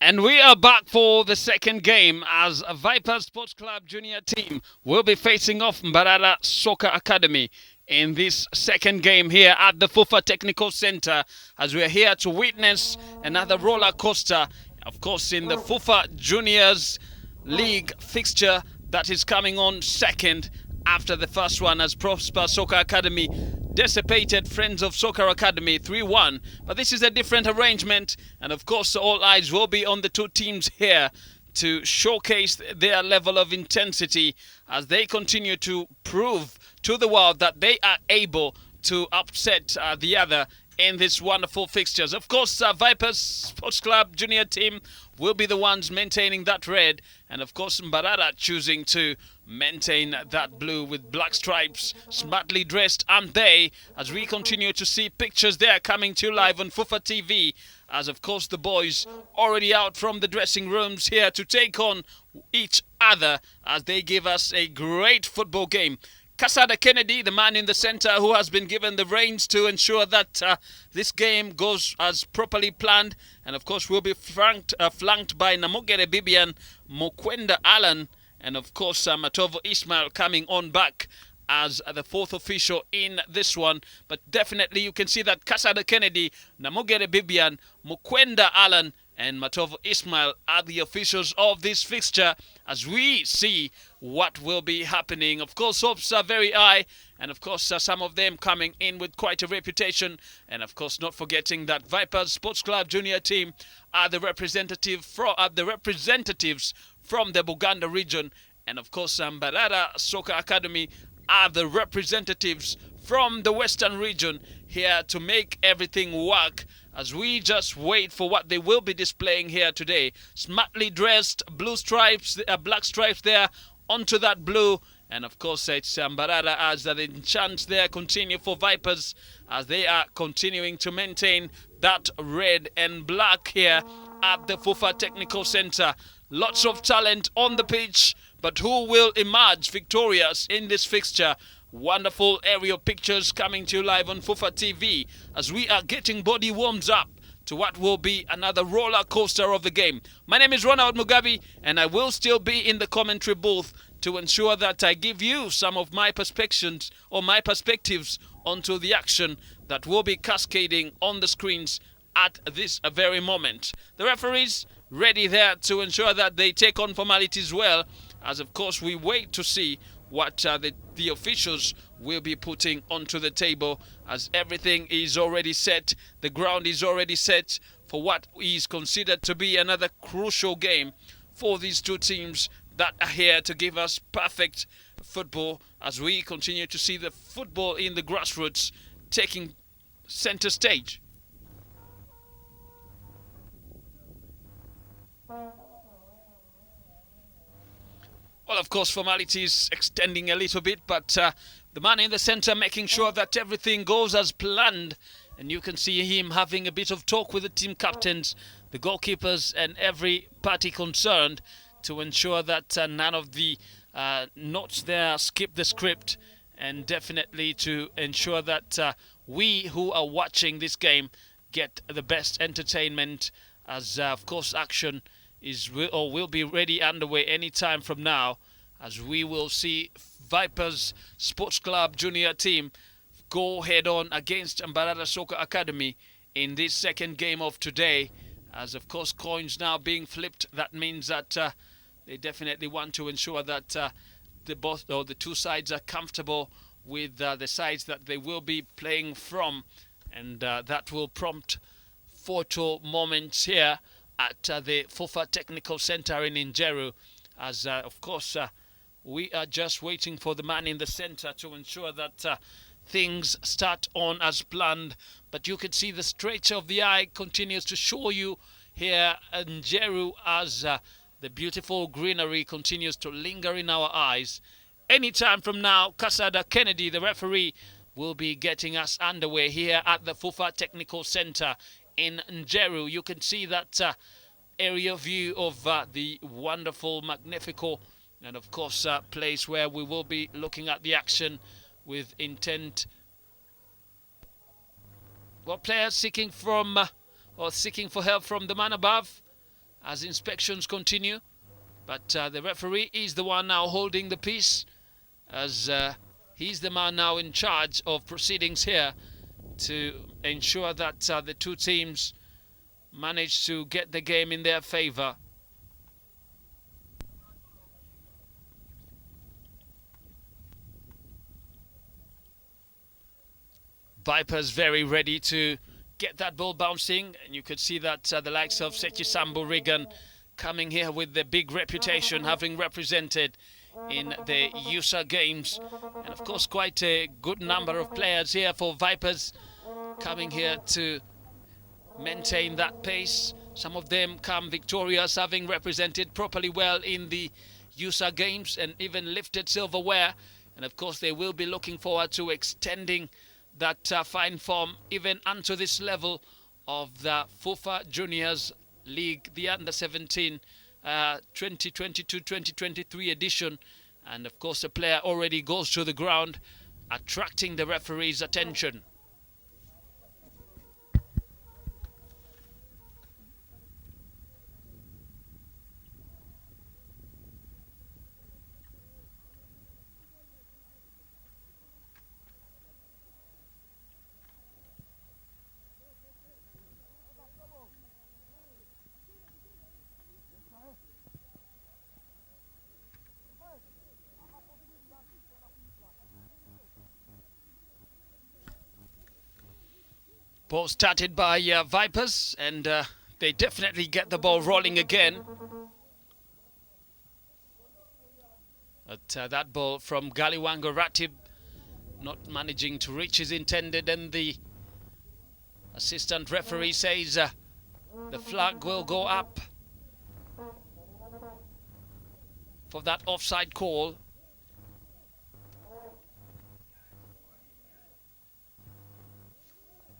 And we are back for the second game as a Viper Sports Club junior team will be facing off Mbarara Soccer Academy in this second game here at the FUFA Technical Center as we are here to witness another roller coaster, of course, in the FUFA Juniors League fixture that is coming on second after the first one as Prosper Soccer Academy dissipated Friends of Soccer Academy 3-1. But this is a different arrangement, and of course, all eyes will be on the two teams here to showcase their level of intensity as they continue to prove to the world that they are able to upset the other in this wonderful fixtures. Of course, Vipers Sports Club junior team will be the ones maintaining that red, and of course Mbarara choosing to maintain that blue with black stripes, smartly dressed, and they, as we continue to see pictures there coming to you live on FUFA TV, as of course the boys already out from the dressing rooms here to take on each other as they give us a great football game. Casada Kennedy, the man in the center who has been given the reins to ensure that this game goes as properly planned. And of course, will be flanked by Namogere Bibian, Mokwenda Alan, and of course, Matovo Ismail coming on back as the fourth official in this one. But definitely you can see that Casada Kennedy, Namogere Bibian, Mokwenda Alan, and Matovo Ismail are the officials of this fixture as we see what will be happening. Of course, hopes are very high, and of course, some of them coming in with quite a reputation. And of course, not forgetting that Vipers Sports Club junior team are the representatives from the Buganda region, and of course, Mbarara Soccer Academy are the representatives from the Western region here to make everything work as we just wait for what they will be displaying here today. Smartly dressed, blue stripes, black stripes there onto that blue. And of course, it's Mbarara as the chants there continue for Vipers as they are continuing to maintain that red and black here at the FUFA Technical Center. Lots of talent on the pitch, but who will emerge victorious in this fixture? Wonderful aerial pictures coming to you live on FUFA TV as we are getting body warms up to what will be another roller coaster of the game. My name is Ronald Mugabe, and I will still be in the commentary booth to ensure that I give you some of my perspectives onto the action that will be cascading on the screens at this very moment. The referees ready there to ensure that they take on formalities well, as of course we wait to see what the officials will be putting onto the table as everything is already set. The ground is already set for what is considered to be another crucial game for these two teams that are here to give us perfect football as we continue to see the football in the grassroots taking center stage. Well, of course, formalities extending a little bit, but the man in the center making sure that everything goes as planned. And you can see him having a bit of talk with the team captains, the goalkeepers, and every party concerned to ensure that none of the notes there skip the script, and definitely to ensure that we who are watching this game get the best entertainment as, of course, action will be ready underway any time from now as we will see Vipers Sports Club junior team go head on against Mbarara Soccer Academy in this second game of today as of course coins now being flipped. That means that they definitely want to ensure that the two sides are comfortable with the sides that they will be playing from, and that will prompt photo moments here at the FUFA Technical Center in Njeru as of course we are just waiting for the man in the center to ensure that things start on as planned. But you can see the stretch of the eye continues to show you here in Njeru as the beautiful greenery continues to linger in our eyes. Anytime from now, Casada Kennedy, the referee, will be getting us underway here at the FUFA Technical Center in Njeru. You can see that area view of the wonderful, magnifical, and of course place where we will be looking at the action with intent. Well, players seeking for help from the man above. as inspections continue. But the referee is the one now holding the peace, as he's the man now in charge of proceedings here to ensure that the two teams manage to get the game in their favor. Vipers very ready to get that ball bouncing, and you could see that the likes of Sechi Sambo Regan coming here with the big reputation, having represented in the USA games, and of course quite a good number of players here for Vipers coming here to maintain that pace. Some of them come victorious, having represented properly well in the USA games and even lifted silverware, and of course they will be looking forward to extending that fine form even onto this level of the FUFA Juniors League, the Under-17 2022-2023 edition. And of course the player already goes to the ground, attracting the referee's attention. Ball started by Vipers, and they definitely get the ball rolling again. But that ball from Galiwango Ratib not managing to reach his intended, and the assistant referee says the flag will go up for that offside call.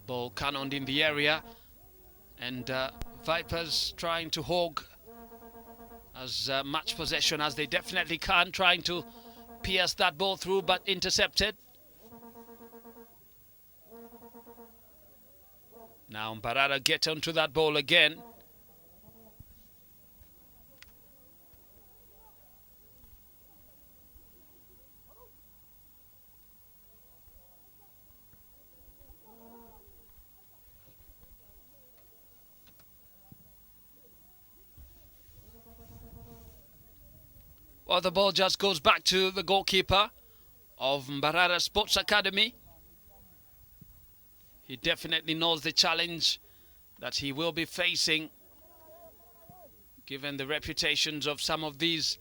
Ball cannoned in the area, and Vipers trying to hog as much possession as they definitely can, trying to pierce that ball through, but intercepted. Now Mbarara get onto that ball again. Well, the ball just goes back to the goalkeeper of Mbarara Sports Academy. He definitely knows the challenge that he will be facing, given the reputations of some of these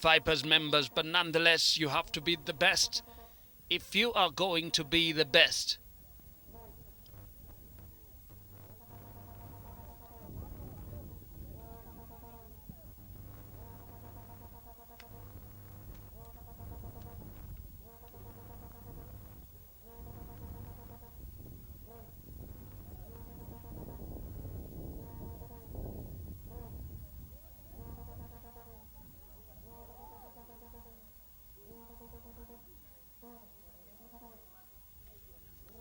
Vipers members. But nonetheless, you have to be the best if you are going to be the best.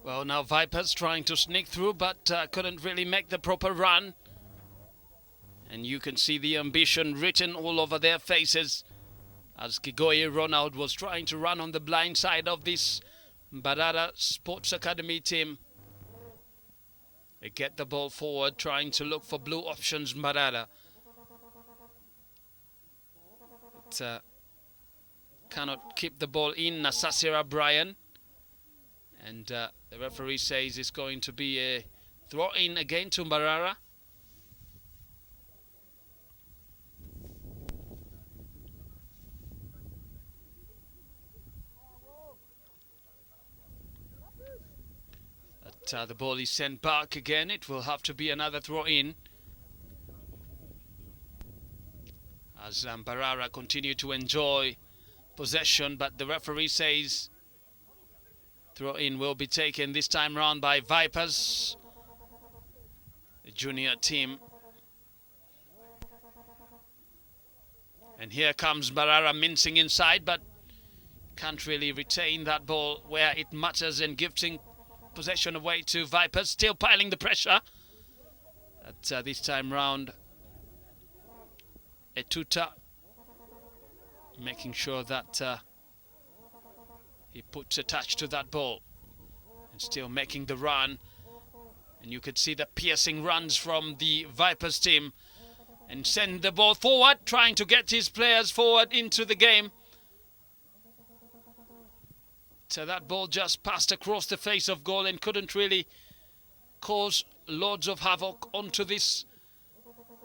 Well, now Vipers trying to sneak through, but couldn't really make the proper run. And you can see the ambition written all over their faces as Kigoye Ronald was trying to run on the blind side of this Mbarara Sports Academy team. They get the ball forward, trying to look for blue options, Mbarara. But cannot keep the ball in, Nasasira Brian. And the referee says it's going to be a throw-in again to Mbarara. But the ball is sent back again. It will have to be another throw-in, as Mbarara continue to enjoy possession, but the referee says throw-in will be taken this time round by Vipers, the junior team. And here comes Mbarara mincing inside, but can't really retain that ball where it matters, and gifting possession away to Vipers, still piling the pressure. But this time round, Metuta, making sure that he puts a touch to that ball and still making the run. And you could see the piercing runs from the Vipers team and send the ball forward, trying to get his players forward into the game. So that ball just passed across the face of goal and couldn't really cause loads of havoc onto this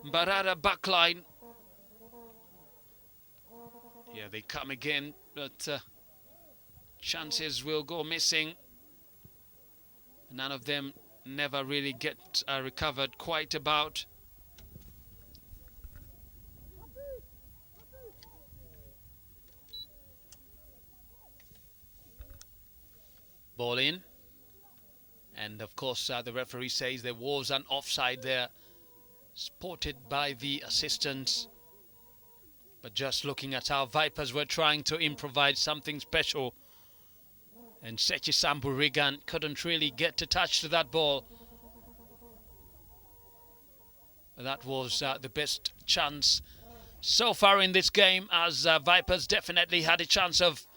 Mbarara backline. Here they come again, but chances will go missing. None of them never really get recovered quite about. Ball in. And of course the referee says there was an offside there, spotted by the assistants. But just looking at how Vipers were trying to improvise something special, and Sechi Sambu Regan couldn't really get to touch to that ball. That was the best chance so far in this game, as Vipers definitely had a chance of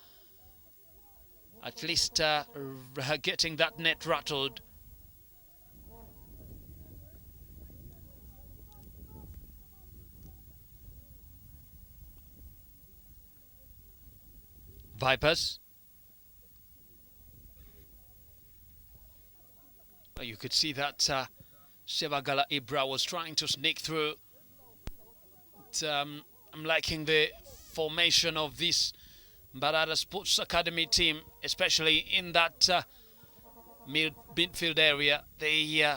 at least getting that net rattled. Vipers. You could see that Sevagala Ibra was trying to sneak through. But, I'm liking the formation of this Mbarara Sports Academy team, especially in that midfield area. They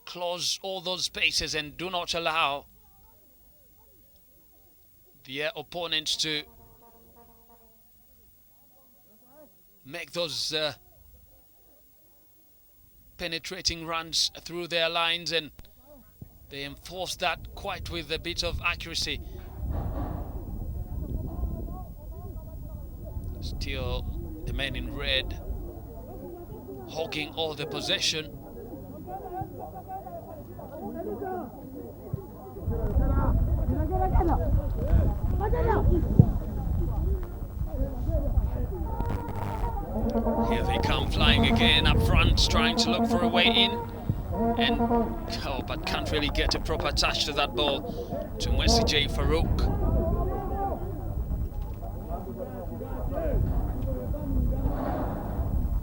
close all those spaces and do not allow the opponents to make those penetrating runs through their lines, and they enforce that quite with a bit of accuracy. Still the men in red hogging all the possession. Here they come flying again up front, trying to look for a way in, and but can't really get a proper touch to that ball to Mwesije Farouk.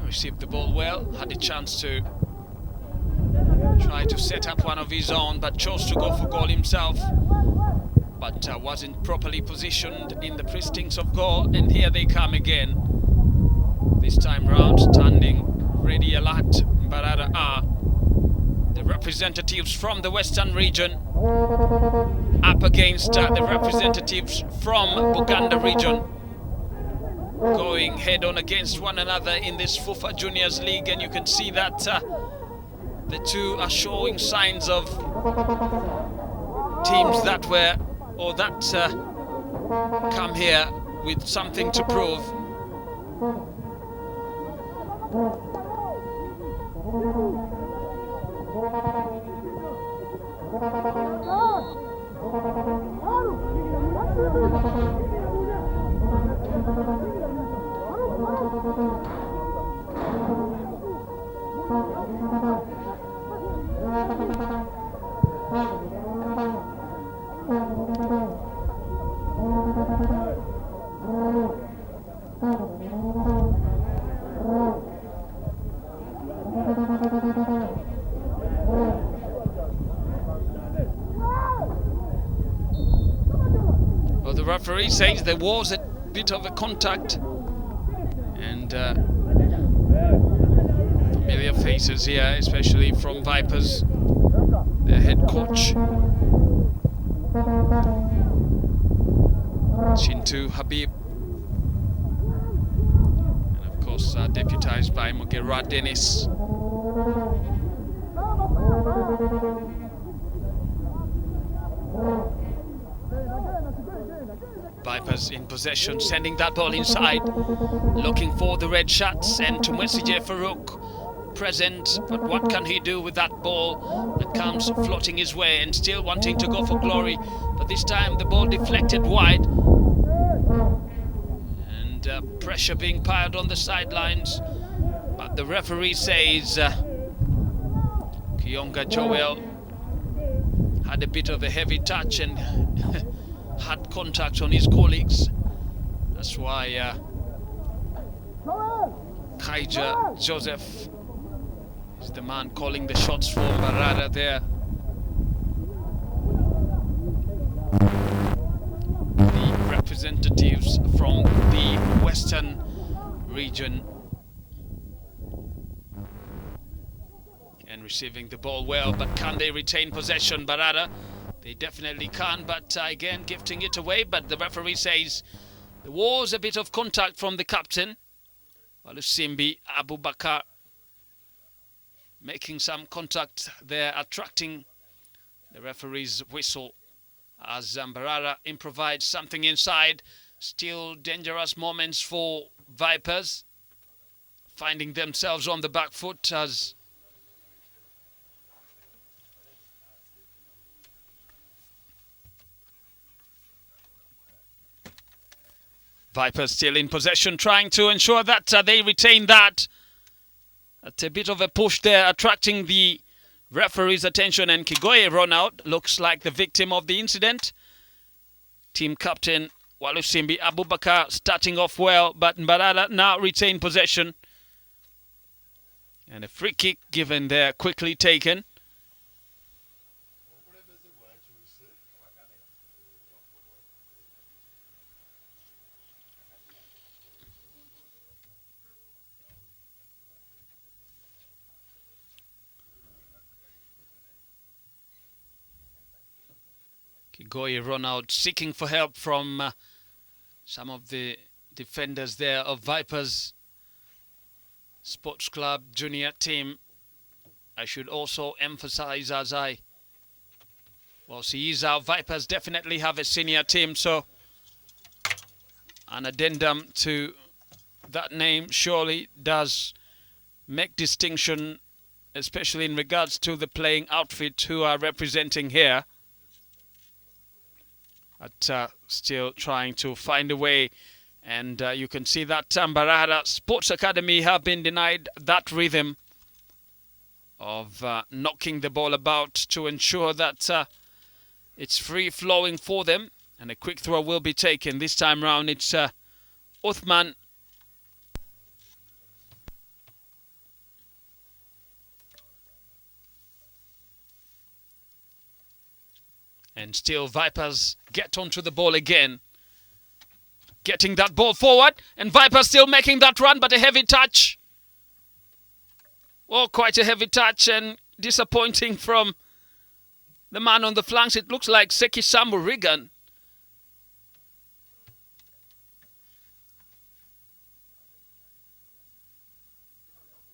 Received the ball well, had a chance to try to set up one of his own, but chose to go for goal himself, but wasn't properly positioned in the precincts of goal. And here they come again. This time round, standing ready alert, Mbarara are the representatives from the Western region up against the representatives from Buganda region, going head on against one another in this FUFA Juniors League. And you can see that the two are showing signs of teams that were, or that come here with something to prove. Well, the referee says there was a bit of a contact, and familiar faces here, especially from Vipers, their head coach Chintu Habib, and of course deputized by Mugera Dennis. Vipers in possession, sending that ball inside, looking for the red shots, and Tumwesije Farouk present, but what can he do with that ball that comes floating his way and still wanting to go for glory? But this time the ball deflected wide, and pressure being piled on the sidelines. But the referee says Kiyonga Joel had a bit of a heavy touch and had contact on his colleagues. That's why Kaija Joseph is the man calling the shots for Mbarara there. The representatives from the Western region. And receiving the ball well, but can they retain possession? Mbarara, they definitely can, but again gifting it away. But the referee says there was a bit of contact from the captain, Walusimbi Abubakar, making some contact there, attracting the referee's whistle as Mbarara improvised something inside. Still dangerous moments for Vipers, finding themselves on the back foot as Vipers still in possession, trying to ensure that they retain that. At a bit of a push there, attracting the referee's attention, and Kigoye run out. Looks like the victim of the incident. Team captain Walusimbi Abubakar starting off well, but Mbarara now retain possession. And a free kick given there, quickly taken. Kigoye run out, seeking for help from some of the defenders there of Vipers Sports Club junior team. I should also emphasize, as I see is our Vipers definitely have a senior team, so an addendum to that name surely does make distinction, especially in regards to the playing outfit who are representing here. But still trying to find a way, and you can see that Mbarara Sports Academy have been denied that rhythm of knocking the ball about to ensure that it's free flowing for them, and a quick throw will be taken. This time round it's Uthman and still Vipers get onto the ball again. Getting that ball forward. And Vipers still making that run, but a heavy touch. Well, quite a heavy touch and disappointing from the man on the flanks. It looks like Seki Sambu Regan.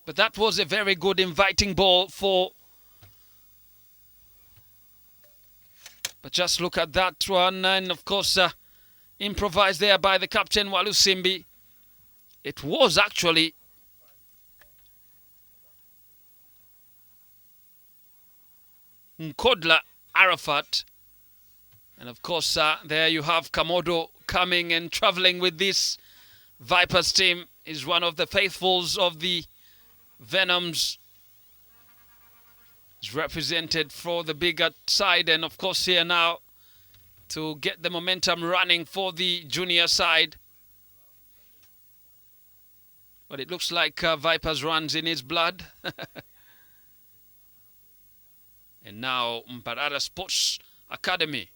But that was a very good inviting ball for... But just look at that one, and of course improvised there by the captain Walusimbi. It was actually Nkodla Arafat, and of course there you have Kamodo coming and traveling with this Vipers team. Is one of the faithfuls of the Venoms. Is represented for the bigger side, and of course here now to get the momentum running for the junior side. But it looks like Vipers runs in his blood. And now Mbarara Sports Academy.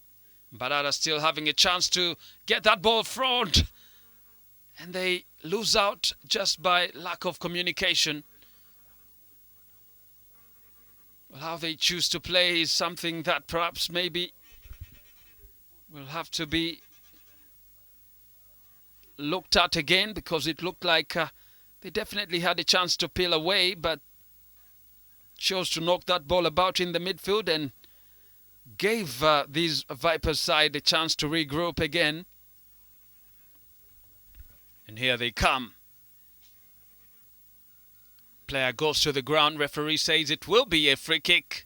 Mbarara still having a chance to get that ball front, and they lose out just by lack of communication. Well, how they choose to play is something that perhaps maybe will have to be looked at again, because it looked like they definitely had a chance to peel away, but chose to knock that ball about in the midfield and gave these Vipers side a chance to regroup again. And here they come. player goes to the ground. Referee says it will be a free kick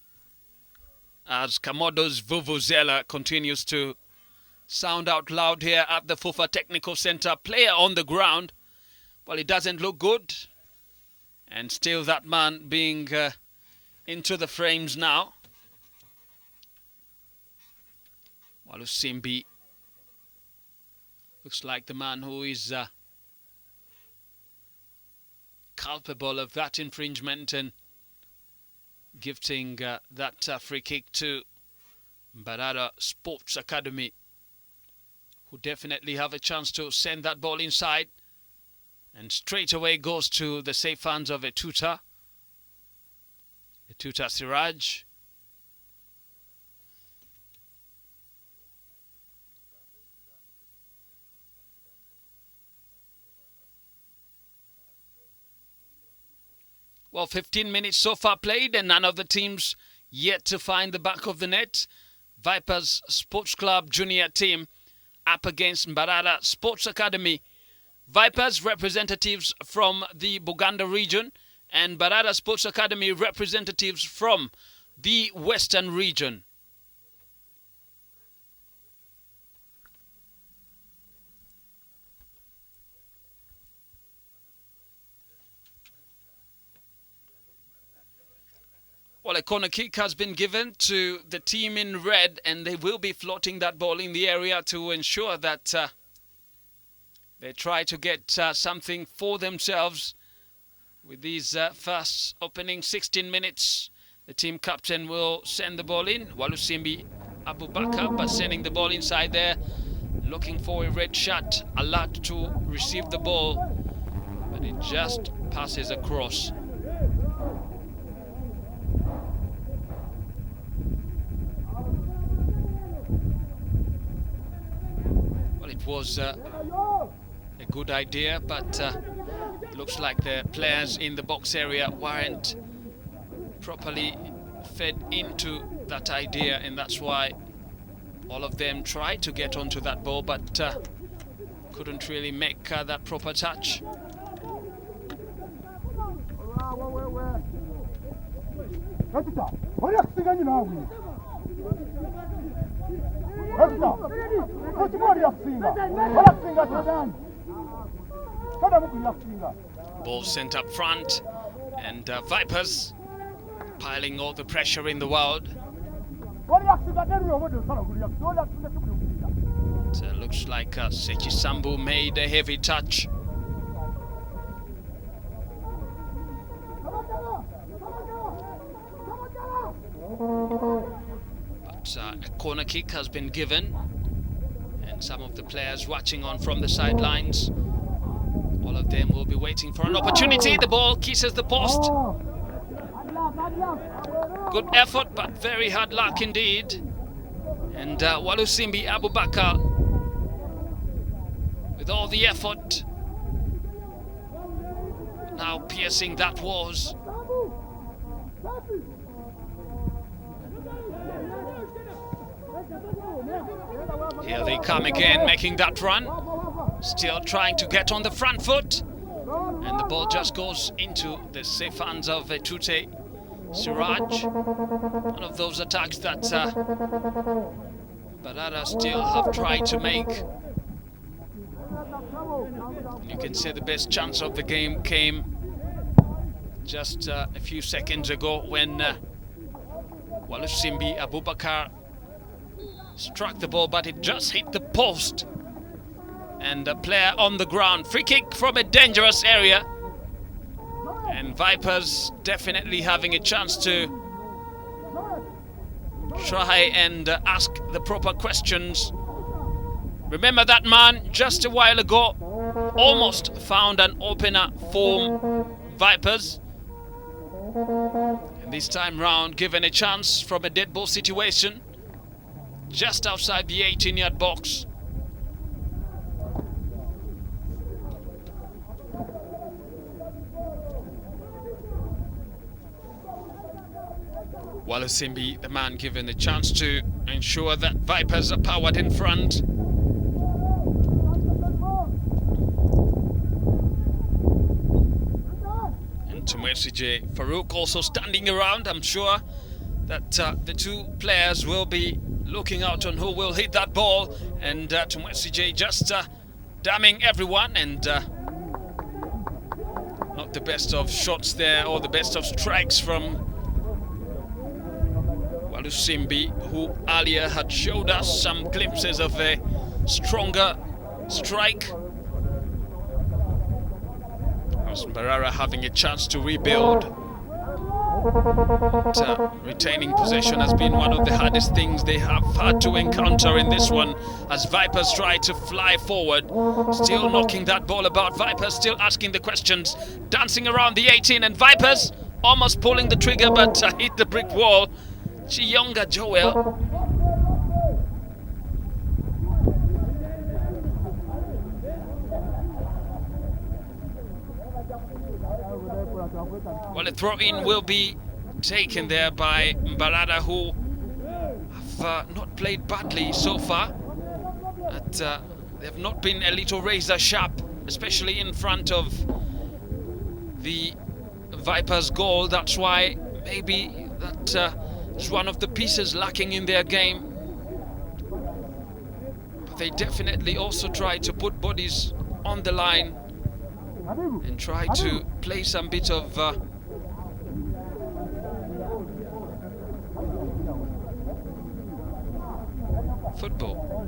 as Kamodo's vuvuzela continues to sound out loud here at the FUFA Technical Center. Player on the ground. Well, it doesn't look good. And still that man being into the frames now. Walusimbi looks like the man who is culpable of that infringement and gifting that free kick to Mbarara Sports Academy, who definitely have a chance to send that ball inside, and straight away goes to the safe hands of Etuta Siraj. Well, 15 minutes so far played and none of the teams yet to find the back of the net. Vipers Sports Club junior team up against Mbarara Sports Academy. Vipers representatives from the Buganda region and Mbarara Sports Academy representatives from the Western region. Well, a corner kick has been given to the team in red, and they will be floating that ball in the area to ensure that they try to get something for themselves with these first opening 16 minutes. The team captain will send the ball in. Walusimbi Abubakar, but sending the ball inside there, looking for a red shot, alert to receive the ball, but it just passes across. It was a good idea, but looks like the players in the box area weren't properly fed into that idea, and that's why all of them tried to get onto that ball, but couldn't really make that proper touch. Ball sent up front, and Vipers piling all the pressure in the world. It looks like Sechi Sambu made a heavy touch. But a corner kick has been given, and some of the players watching on from the sidelines, all of them will be waiting for an opportunity. The ball kisses the post. Good effort, but very hard luck indeed. And Walusimbi Abubakar, with all the effort, now piercing that was. Here they come again, making that run. Still trying to get on the front foot. And the ball just goes into the safe hands of Etuta Siraj. One of those attacks that Mbarara still have tried to make. You can say the best chance of the game came just a few seconds ago when Walusimbi Abubakar struck the ball, but it just hit the post. And a player on the ground. Free kick from a dangerous area. And Vipers definitely having a chance to try and ask the proper questions. Remember that man just a while ago almost found an opener for Vipers. And this time round given a chance from a dead ball situation just outside the 18-yard box. Walusimbi, the man given the chance to ensure that Vipers are powered in front. And Tumwesije Farouk also standing around. I'm sure that the two players will be looking out on who will hit that ball, and Tumwesije just damning everyone, and not the best of shots there, or the best of strikes from Walusimbi, who earlier had showed us some glimpses of a stronger strike. Mbarara having a chance to rebuild. But, retaining possession has been one of the hardest things they have had to encounter in this one, as Vipers try to fly forward. Still knocking that ball about. Vipers still asking the questions, dancing around the 18, and Vipers almost pulling the trigger, but hit the brick wall. Chiyonga Joel. Well, a throw-in will be taken there by Mbarara, who have not played badly so far. But they have not been a little razor sharp, especially in front of the Vipers' goal. That's why maybe that is one of the pieces lacking in their game. But they definitely also try to put bodies on the line and try to play some bit of football.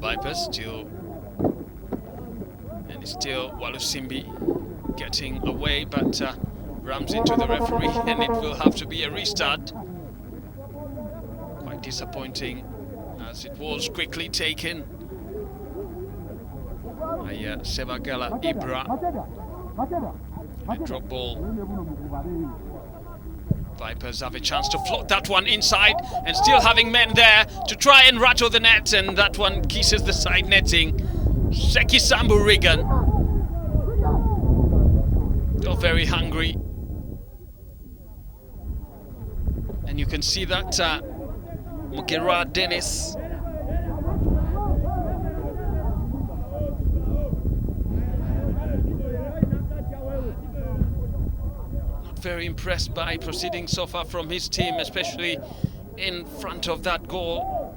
Vipers still, and it's still Walusimbi getting away, but rams into the referee, and it will have to be a restart. Quite disappointing, as it was quickly taken by Sebagala Ibra. A drop ball. Vipers have a chance to float that one inside, and still having men there to try and rattle the net, and that one kisses the side netting. Seki Sambu Regan. Still very hungry. And you can see that Mugera Dennis very impressed by proceeding so far from his team, especially in front of that goal.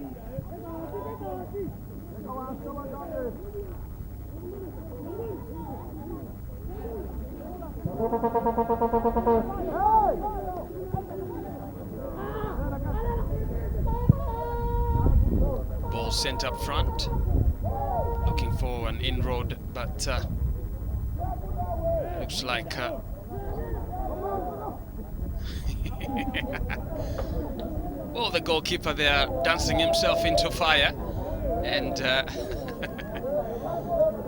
Ball sent up front, looking for an inroad, but looks like well, the goalkeeper there dancing himself into fire, and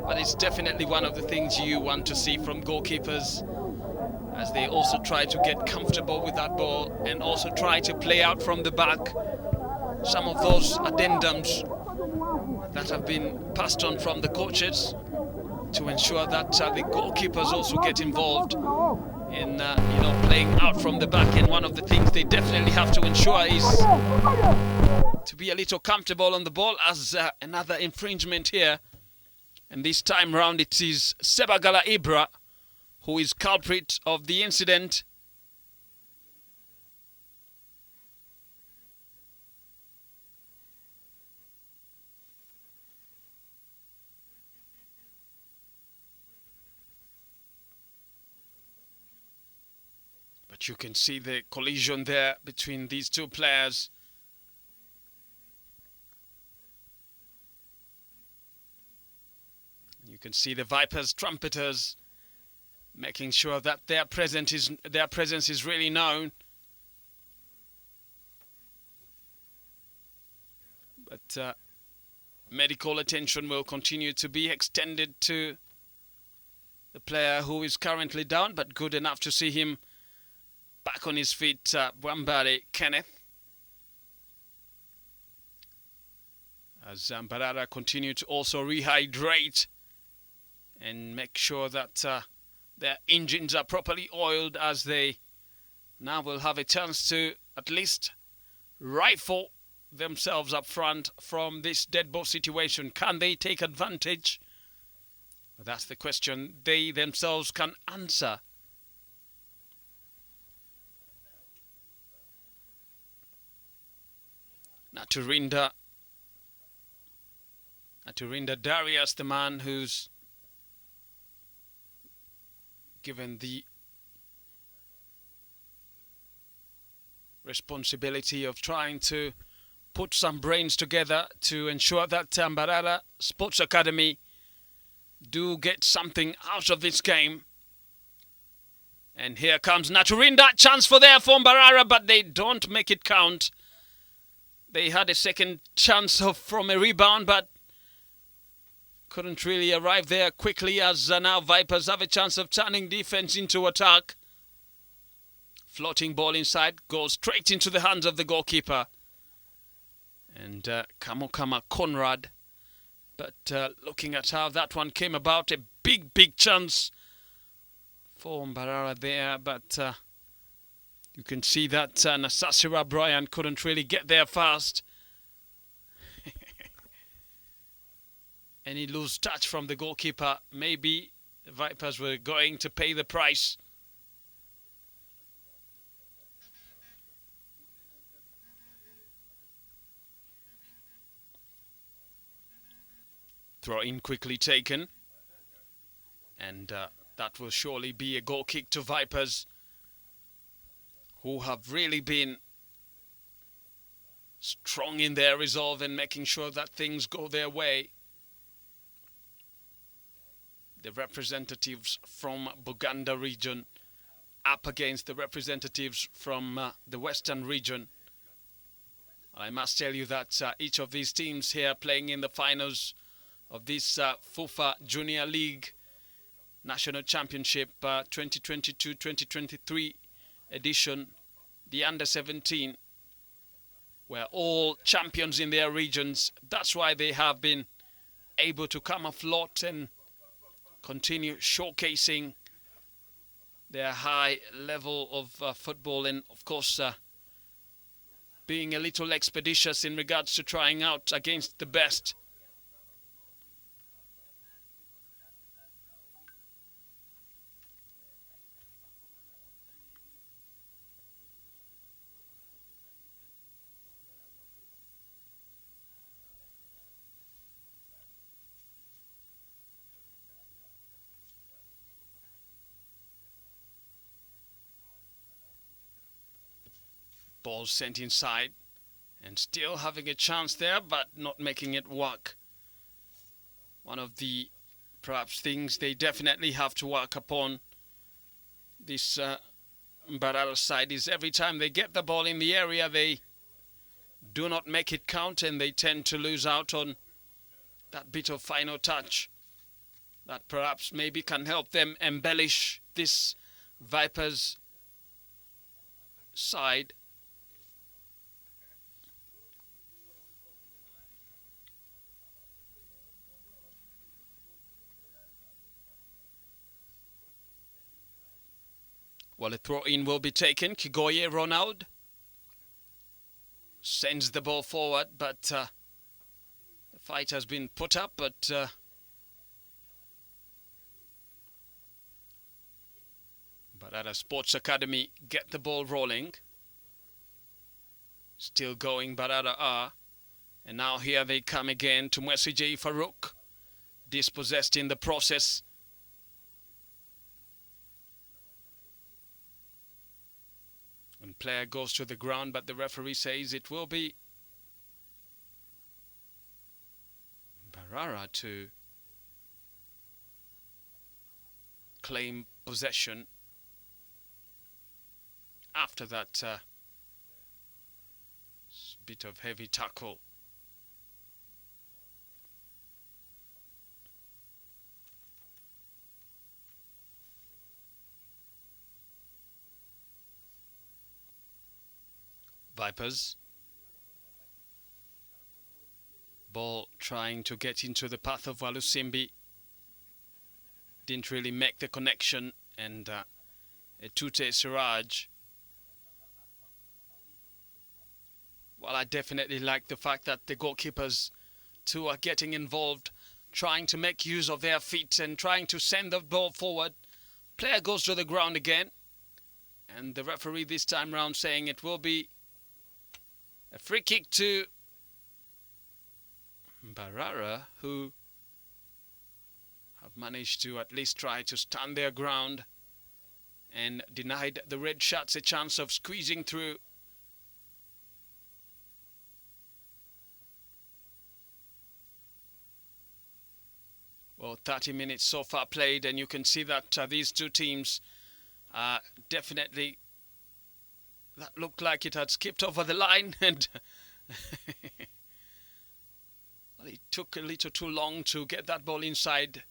but it's definitely one of the things you want to see from goalkeepers, as they also try to get comfortable with that ball and also try to play out from the back some of those addendums that have been passed on from the coaches to ensure that the goalkeepers also get involved in playing out from the back. And one of the things they definitely have to ensure is to be a little comfortable on the ball, as another infringement here, and this time round it is Sebagala Ibra who is culprit of the incident. But you can see the collision there between these two players. You can see the Vipers trumpeters making sure that their presence is really known. But medical attention will continue to be extended to the player who is currently down, but good enough to see him back on his feet, Bwambale Kenneth. As Mbarara continue to also rehydrate and make sure that their engines are properly oiled, as they now will have a chance to at least rifle themselves up front from this dead ball situation. Can they take advantage? That's the question they themselves can answer. Naturinda Darius, the man who's given the responsibility of trying to put some brains together to ensure that Mbarara Sports Academy do get something out of this game. And here comes Naturinda, chance for Mbarara, but they don't make it count. They had a second chance from a rebound, but couldn't really arrive there quickly, as now Vipers have a chance of turning defense into attack. Floating ball inside, goes straight into the hands of the goalkeeper. And Kamokama Conrad. But looking at how that one came about, a big chance for Mbarara there. But you can see that Nasasira Brian couldn't really get there fast. Any loose touch from the goalkeeper, maybe the Vipers were going to pay the price. Throw in quickly taken. And that will surely be a goal kick to Vipers, who have really been strong in their resolve and making sure that things go their way. The representatives from Buganda region up against the representatives from the Western region. I must tell you that each of these teams here playing in the finals of this FUFA Junior League National Championship 2022-2023 edition, the Under-17, were all champions in their regions. That's why they have been able to come afloat and continue showcasing their high level of football, and of course being a little expeditious in regards to trying out against the best. Ball sent inside, and still having a chance there, but not making it work. One of the perhaps things they definitely have to work upon this Mbarara side is every time they get the ball in the area, they do not make it count, and they tend to lose out on that bit of final touch that perhaps maybe can help them embellish this Vipers side. Well, a throw-in will be taken. Kigoye Ronald sends the ball forward, but the fight has been put up, but Mbarara Sports Academy get the ball rolling. Still going, Mbarara are. And now here they come again to Mwesije Farouk, dispossessed in the process. And player goes to the ground, but the referee says it will be Mbarara to claim possession after that bit of heavy tackle. Vipers. Ball trying to get into the path of Walusimbi. Didn't really make the connection, and Etute Siraj. Well, I definitely like the fact that the goalkeepers too are getting involved trying to make use of their feet and trying to send the ball forward. Player goes to the ground again. And the referee this time round saying it will be a free kick to Mbarara, who have managed to at least try to stand their ground and denied the Red Shirts a chance of squeezing through. Well, 30 minutes so far played, and you can see that these two teams definitely, that looked like it had skipped over the line, and well, it took a little too long to get that ball inside,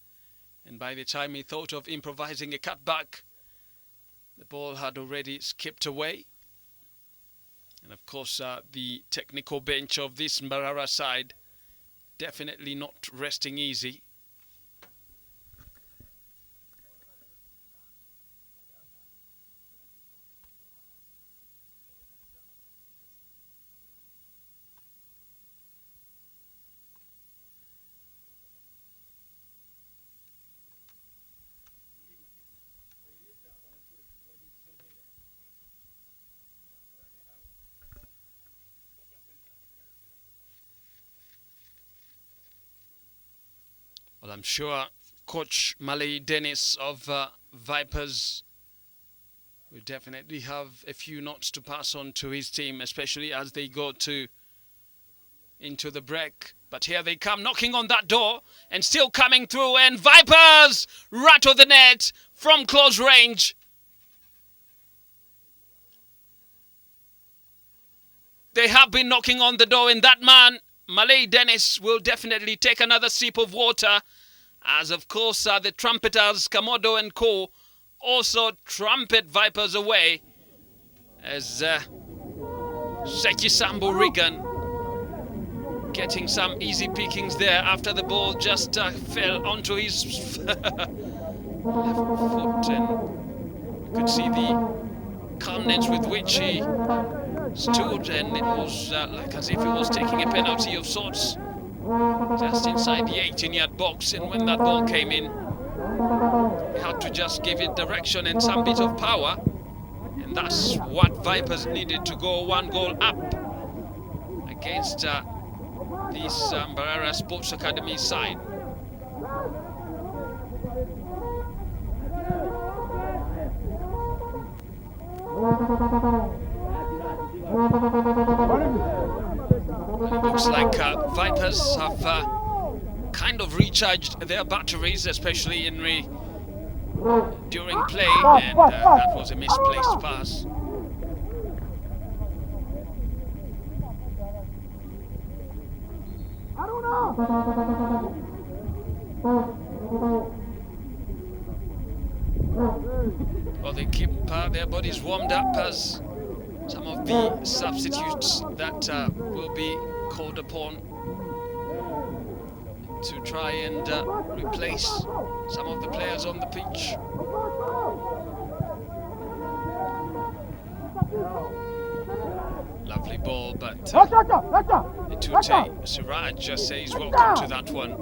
and by the time he thought of improvising a cutback, the ball had already skipped away. And of course, the technical bench of this Mbarara side definitely not resting easy. Well, I'm sure Coach Malay Dennis of Vipers will definitely have a few notes to pass on to his team, especially as they go into the break. But here they come, knocking on that door and still coming through, and Vipers rattle the net from close range. They have been knocking on the door, and that man, Malay Dennis, will definitely take another sip of water, as of course the trumpeters Kamodo and Co also trumpet Vipers away, as Seki Sambo Regan getting some easy pickings there after the ball just fell onto his left foot, and you could see the calmness with which he stood, and it was like as if he was taking a penalty of sorts just inside the 18-yard box. And when that ball came in, he had to just give it direction and some bit of power, and that's what Vipers needed to go one goal up against this Mbarara Sports Academy side. It looks like Vipers have kind of recharged their batteries, especially during play, and that was a misplaced pass. Well, they keep their bodies warmed up as some of the substitutes that will be called upon to try and replace some of the players on the pitch. Lovely ball, but Itute Siraj just says welcome to that one.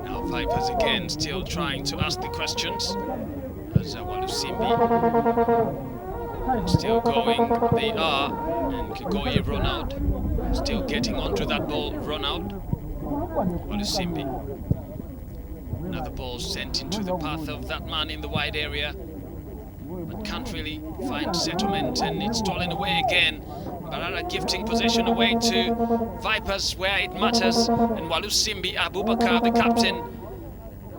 Now Vipers again still trying to ask the questions, as Walusimbi still going. They are, and Kigoye Ronald still getting onto that ball. Ronald, Walusimbi, another ball sent into the path of that man in the wide area, but can't really find settlement, and it's stolen away again. Mbarara gifting possession away to Vipers where it matters, and Walusimbi Abubakar, the captain,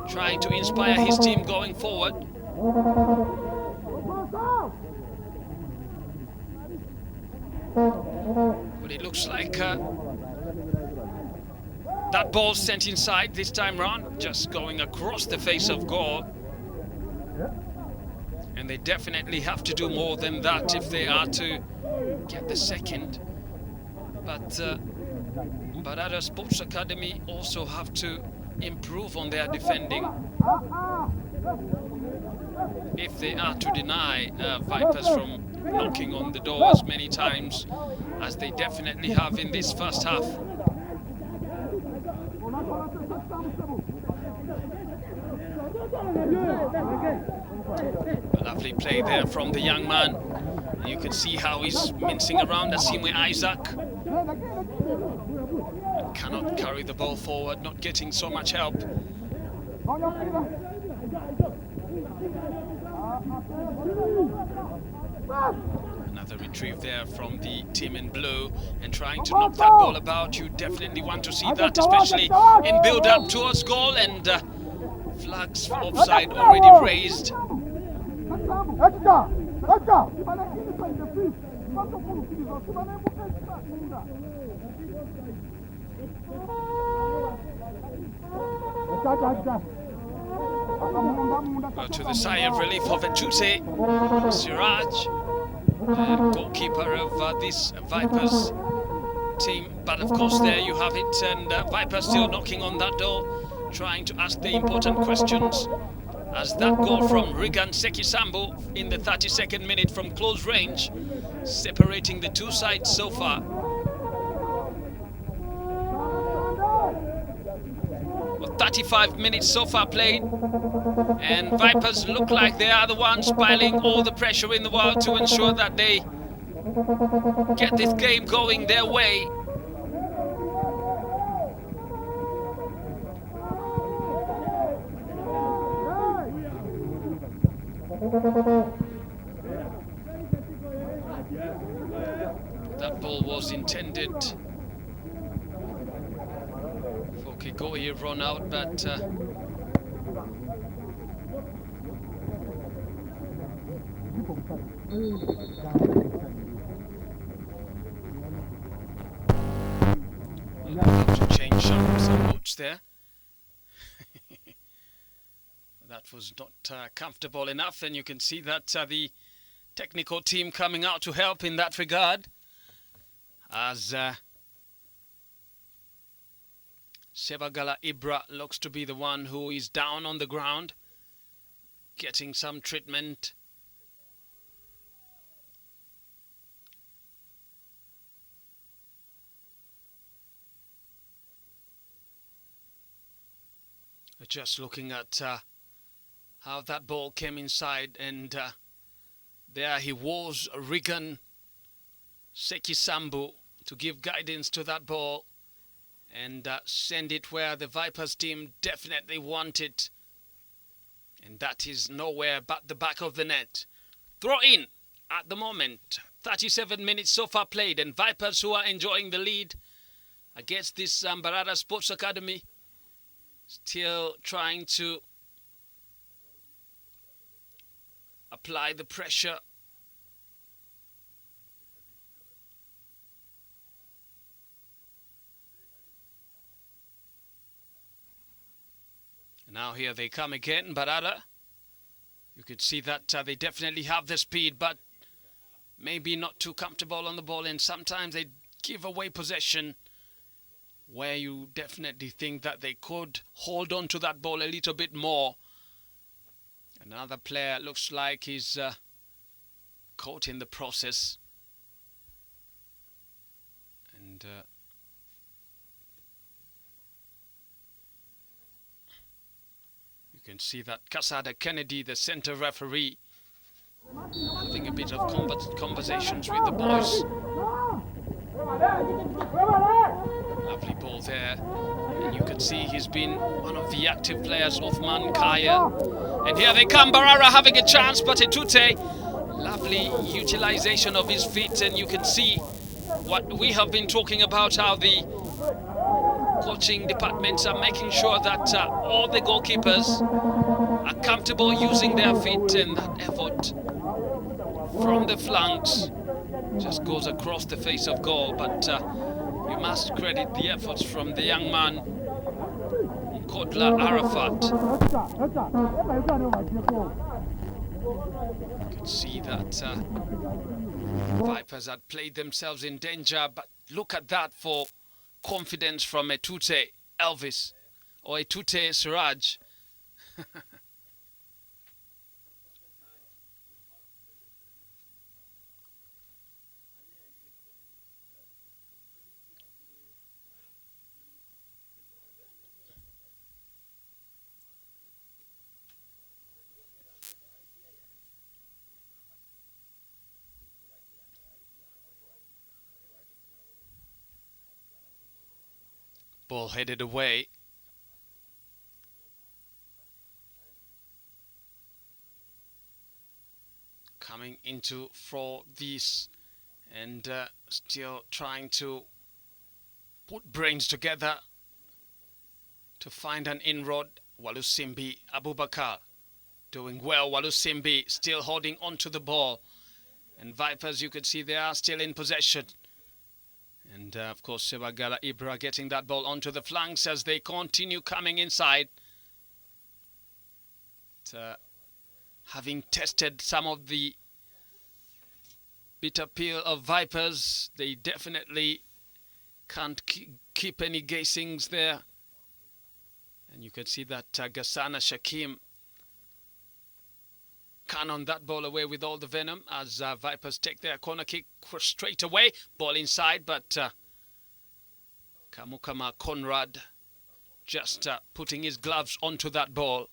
trying to inspire his team going forward. But it looks like that ball sent inside this time round, just going across the face of goal. And they definitely have to do more than that if they are to get the second. But Mbarara Sports Academy also have to improve on their defending if they are to deny Vipers from knocking on the door as many times as they definitely have in this first half. A lovely play there from the young man. You can see how he's mincing around Asimwe Isaac. Cannot carry the ball forward, not getting so much help. Another retrieve there from the team in blue and trying to knock that ball about. You definitely want to see that, especially in build-up towards goal, and flags for offside already raised. Well, to the sigh of relief of Etute, Siraj, goalkeeper of this Vipers team. But of course there you have it, and Vipers still knocking on that door, trying to ask the important questions, as that goal from Regan Sekisambo in the 32nd minute from close range, separating the two sides so far. Well, 35 minutes so far played, and Vipers look like they are the ones piling all the pressure in the world to ensure that they get this game going their way. That ball was intended for Kigoi, run out, but we'll have to change some modes there. That was not comfortable enough, and you can see that the technical team coming out to help in that regard, as Sebagala Ibra looks to be the one who is down on the ground, getting some treatment. Just looking at how that ball came inside, and there he was, Regan Sekisambu, to give guidance to that ball and send it where the Vipers team definitely want it, and that is nowhere but the back of the net. Throw in at the moment. 37 minutes so far played, and Vipers, who are enjoying the lead against this Mbarara Sports Academy, still trying to apply the pressure. Now here they come again, Mbarara. You could see that they definitely have the speed, but maybe not too comfortable on the ball, and sometimes they give away possession where you definitely think that they could hold on to that ball a little bit more. Another player looks like he's caught in the process. And you can see that Kasada Kennedy, the center referee, having a bit of conversations with the boys. Lovely ball there, and you can see he's been one of the active players, Othman Kaya. And here they come, Mbarara having a chance, but Etute, lovely utilization of his feet, and you can see what we have been talking about, how the coaching departments are making sure that all the goalkeepers are comfortable using their feet, and that effort from the flanks just goes across the face of goal. But you must credit the efforts from the young man, Kodla Arafat. You can see that Vipers had played themselves in danger, but look at that for confidence from Etute Elvis. Oetute Siraj. Ball headed away. Coming into for this and still trying to put brains together to find an inroad. Walusimbi Abubakar doing well. Walusimbi still holding onto the ball. And Vipers, you could see they are still in possession. And of course, Sebagala Ibra getting that ball onto the flanks as they continue coming inside. Having tested some of the bitter pill of Vipers, they definitely can't keep any gazings there. And you can see that Gassana Shakim cannon that ball away with all the venom as Vipers take their corner kick straight away. Ball inside, but Kamukama Conrad just putting his gloves onto that ball.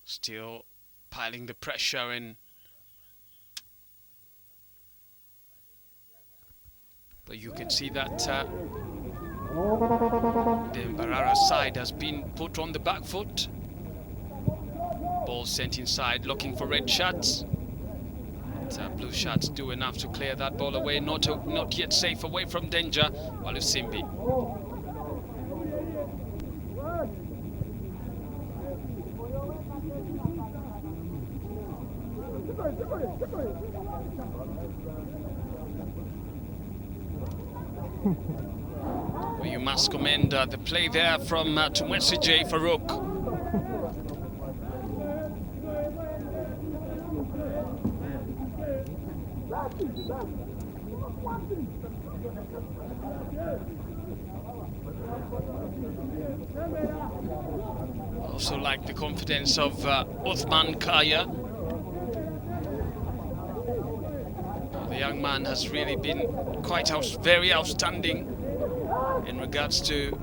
Still piling the pressure in. But you can see that the Mbarara side has been put on the back foot. Ball sent inside, looking for red shirts. Blue shirts do enough to clear that ball away. Not yet safe away from danger. Walusimbi. Well, you must commend the play there from Tumwesi J. Farouk. Also like the confidence of Uthman Kaya. The young man has really been quite very outstanding in regards to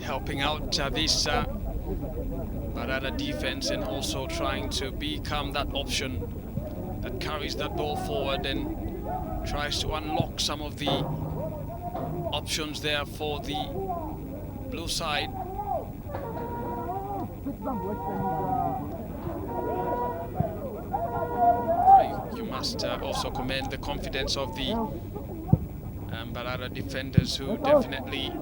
helping out this Mbarara defense and also trying to become that option that carries that ball forward and tries to unlock some of the options there for the blue side. You must also commend the confidence of the Mbarara defenders, who definitely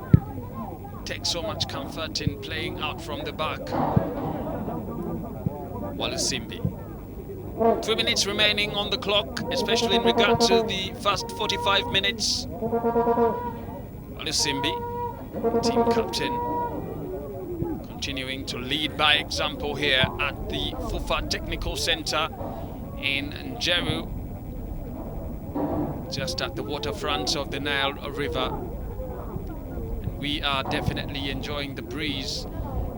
take so much comfort in playing out from the back. Walusimbi. 3 minutes remaining on the clock, especially in regard to the first 45 minutes. Walusimbi, team captain, continuing to lead by example here at the FUFA Technical Center in Njeru, just at the waterfront of the Nile River. And we are definitely enjoying the breeze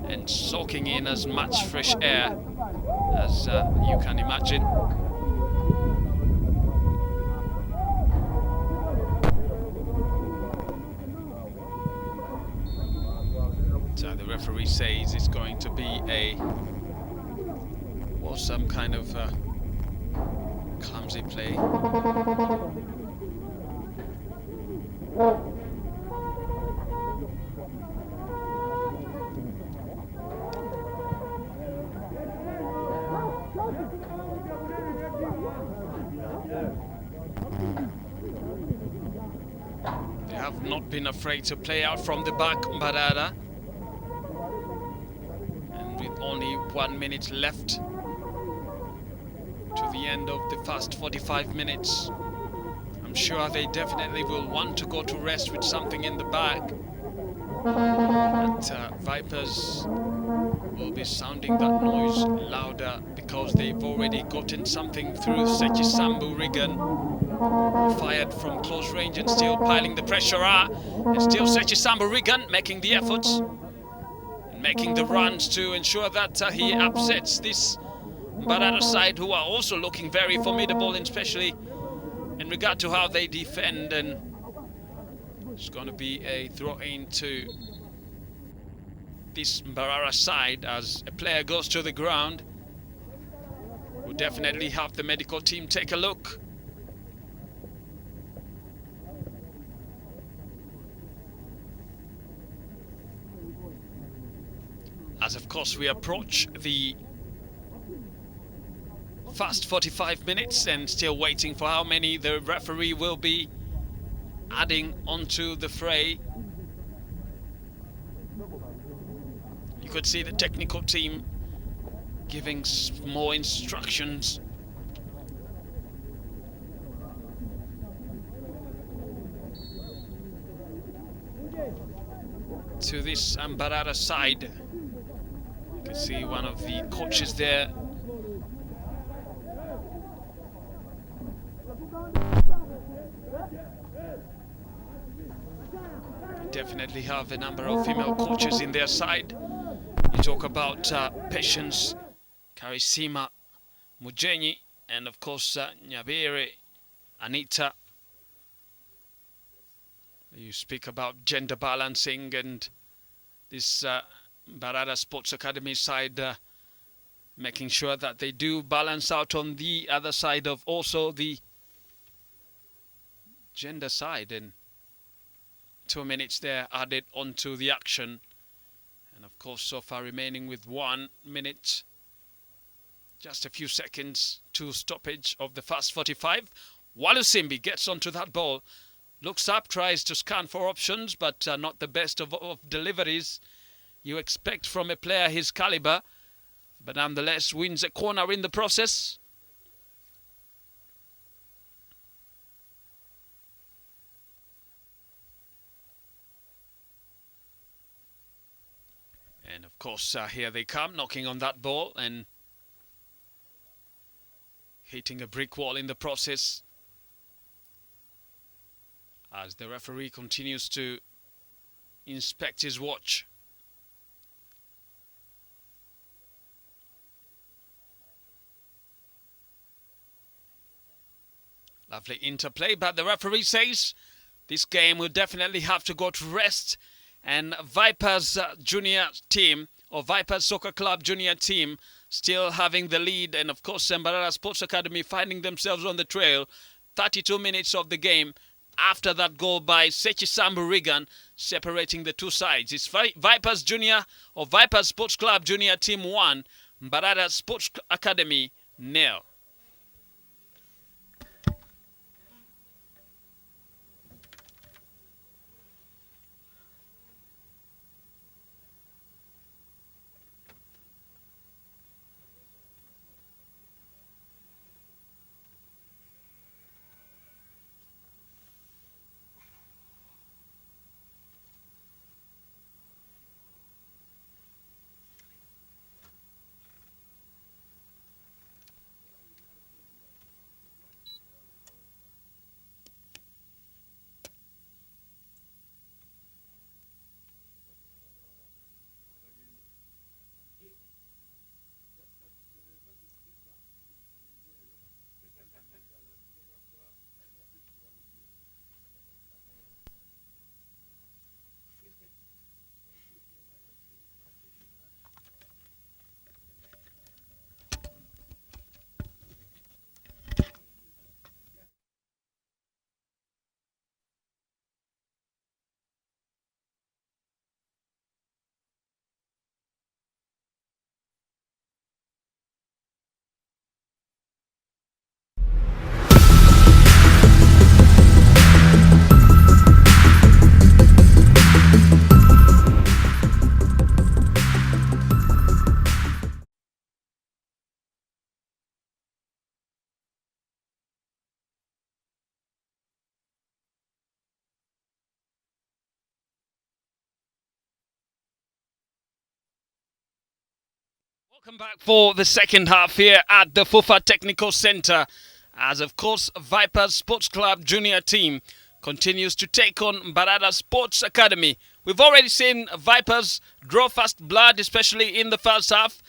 and soaking in as much fresh air as you can imagine. So the referee says it's going to be some kind of clumsy play. They have not been afraid to play out from the back, Mbarara. And with only 1 minute left to the end of the first 45 minutes, I'm sure they definitely will want to go to rest with something in the bag. But Vipers will be sounding that noise louder because they've already gotten something through Sechisambu Regan, who fired from close range and still piling the pressure. And still Sechisambu Regan making the efforts and making the runs to ensure that he upsets this Mbarara side, who are also looking very formidable, especially in regard to how they defend. And it's going to be a throw-in to this Mbarara side as a player goes to the ground. We'll definitely have the medical team take a look. As of course we approach the first 45 minutes and still waiting for how many the referee will be adding onto the fray. You could see the technical team giving more instructions. To this Mbarara side. You can see one of the coaches there. Definitely have a number of female coaches in their side. You talk about Patience, Karisima, Mujenyi, and of course Nyabere, Anita. You speak about gender balancing, and this Mbarara Sports Academy side making sure that they do balance out on the other side of also the gender side. And 2 minutes there added onto the action. And of course, so far remaining with 1 minute, just a few seconds to stoppage of the first 45. Walusimbi gets onto that ball, looks up, tries to scan for options, but not the best of deliveries you expect from a player his caliber, but nonetheless wins a corner in the process. And of course, here they come, knocking on that ball and hitting a brick wall in the process. As the referee continues to inspect his watch. Lovely interplay, but the referee says this game will definitely have to go to rest. And Vipers junior team, or Vipers Soccer Club junior team, still having the lead. And of course, Mbarara Sports Academy finding themselves on the trail. 32 minutes of the game after that goal by Sechisambu Regan, separating the two sides. It's Vipers Junior or Vipers Sports Club Junior Team 1, Mbarara Sports Academy 0. Welcome back for the second half here at the FUFA Technical Center, as of course Vipers Sports Club junior team continues to take on Mbarara Sports Academy. We've already seen Vipers draw fast blood, especially in the first half,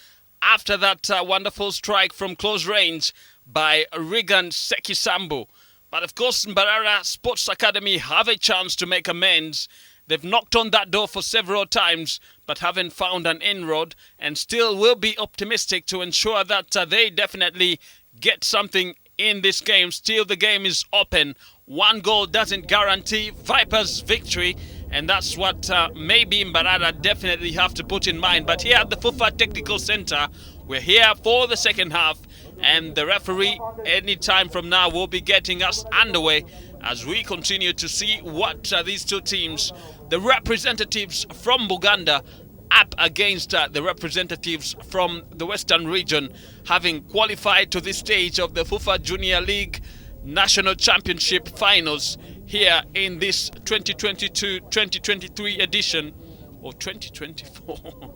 after that wonderful strike from close range by Regan Sekisambu. But of course Mbarara Sports Academy have a chance to make amends. They've knocked on that door for several times, but haven't found an inroad, and still will be optimistic to ensure that they definitely get something in this game. Still, the game is open. One goal doesn't guarantee Vipers' victory, and that's what maybe Mbarara definitely have to put in mind. But here at the FUFA Technical Center, we're here for the second half, and the referee any time from now will be getting us underway as we continue to see what these two teams, the representatives from Buganda, up against the representatives from the Western region, having qualified to this stage of the FUFA Junior League National Championship Finals here in this 2022-2023 edition, or 2024.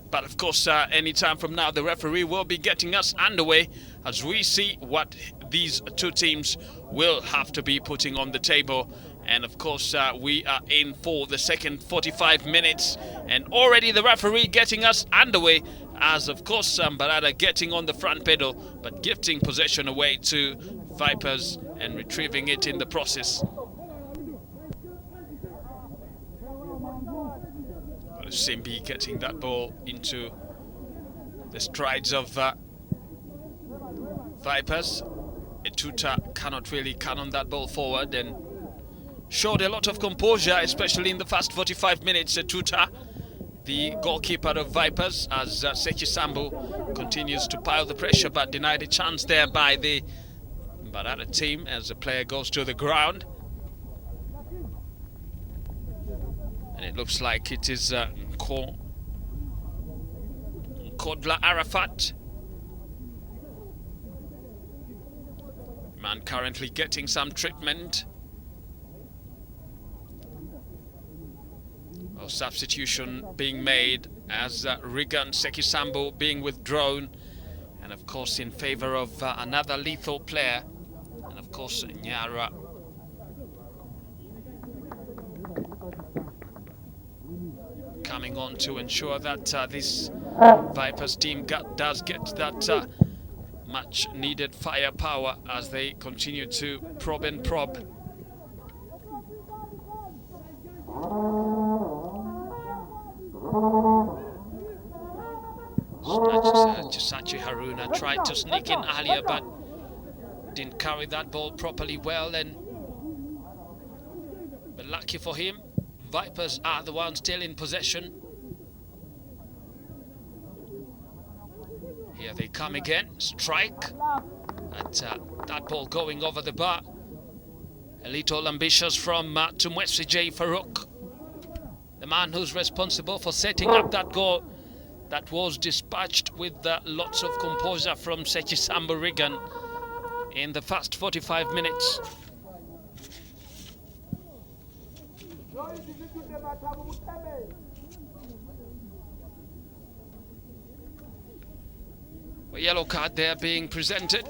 But of course, any time from now, the referee will be getting us underway as we see what these two teams will have to be putting on the table. And of course, we are in for the second 45 minutes, and already the referee getting us underway, as of course Mbarara getting on the front pedal, but gifting possession away to Vipers and retrieving it in the process. Simbi getting that ball into the strides of Vipers. Etuta cannot really cannon that ball forward and showed a lot of composure, especially in the first 45 minutes. Etuta, the goalkeeper of Vipers, as Sekisambu continues to pile the pressure, but denied a chance there by the Mbarara team as the player goes to the ground. And it looks like it is Kodla Arafat. Man currently getting some treatment. A substitution being made as Regan Sekisambu being withdrawn. And of course in favor of another lethal player. And of course Nyara. Coming on to ensure that this Vipers team does get that much needed firepower as they continue to probe and probe. Chisachi Haruna tried to sneak in earlier, but didn't carry that ball properly well, but lucky for him, Vipers are the ones still in possession. Here they come again, strike. That ball going over the bar. A little ambitious from Tumwesi J. Farouk, the man who's responsible for setting up that goal that was dispatched with lots of composure from Sekisambu Regan in the first 45 minutes. A yellow card there being presented.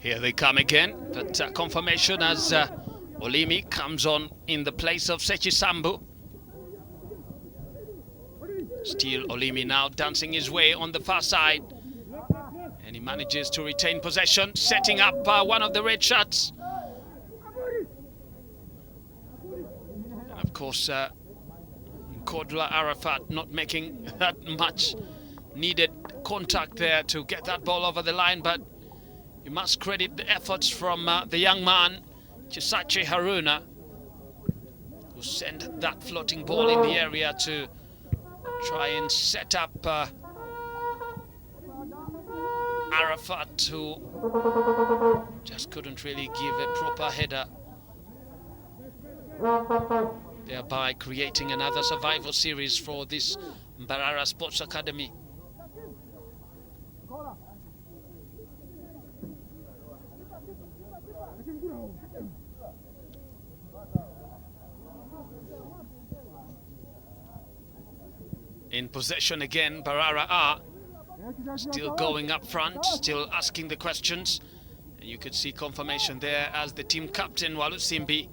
Here they come again, but confirmation as Olimi comes on in the place of Sekisambu. Still Olimi now dancing his way on the far side. And he manages to retain possession, setting up one of the red shots. And of course, Kodla Arafat not making that much needed contact there to get that ball over the line, but you must credit the efforts from the young man, Chisachi Haruna, who sent that floating ball in the area to try and set up Arafat, who just couldn't really give a proper header thereby creating another survival series for this Mbarara Sports Academy. In possession again, Mbarara are still going up front, still asking the questions. And you could see confirmation there as the team captain, Walusimbi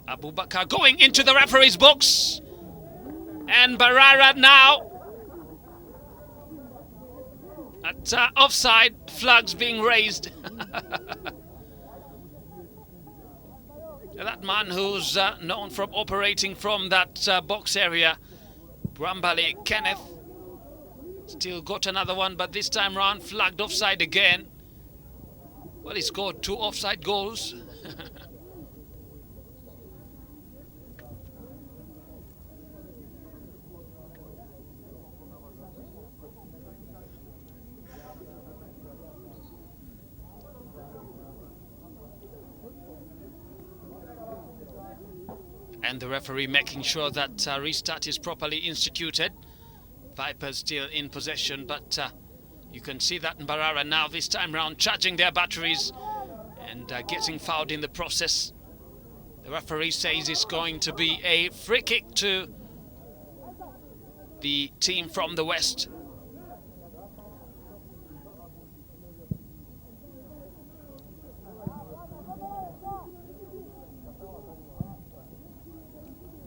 Abubakar, going into the referee's box. And Mbarara now at offside, flags being raised. That man who's known from operating from that box area, Brambali Kenneth, still got another one, but this time round flagged offside again. Well, he scored 2 offside goals. And the referee making sure that restart is properly instituted. Vipers still in possession, but you can see that Mbarara now this time round charging their batteries and getting fouled in the process. The referee says it's going to be a free kick to the team from the west.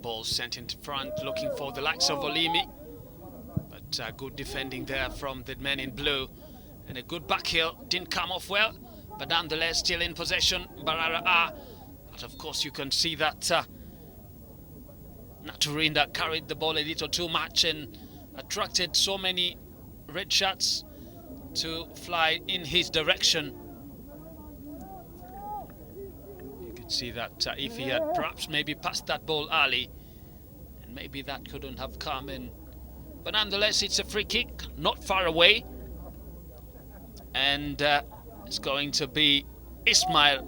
Ball sent into front, looking for the likes of Olimi. But good defending there from the men in blue. And a good back heel, didn't come off well. But nonetheless, still in possession, Mbarara are. But of course, you can see that Naturinda carried the ball a little too much and attracted so many red shirts to fly in his direction. You can see that if he had perhaps maybe passed that ball early, and maybe that couldn't have come in. But nonetheless, it's a free kick, not far away. And it's going to be Ismail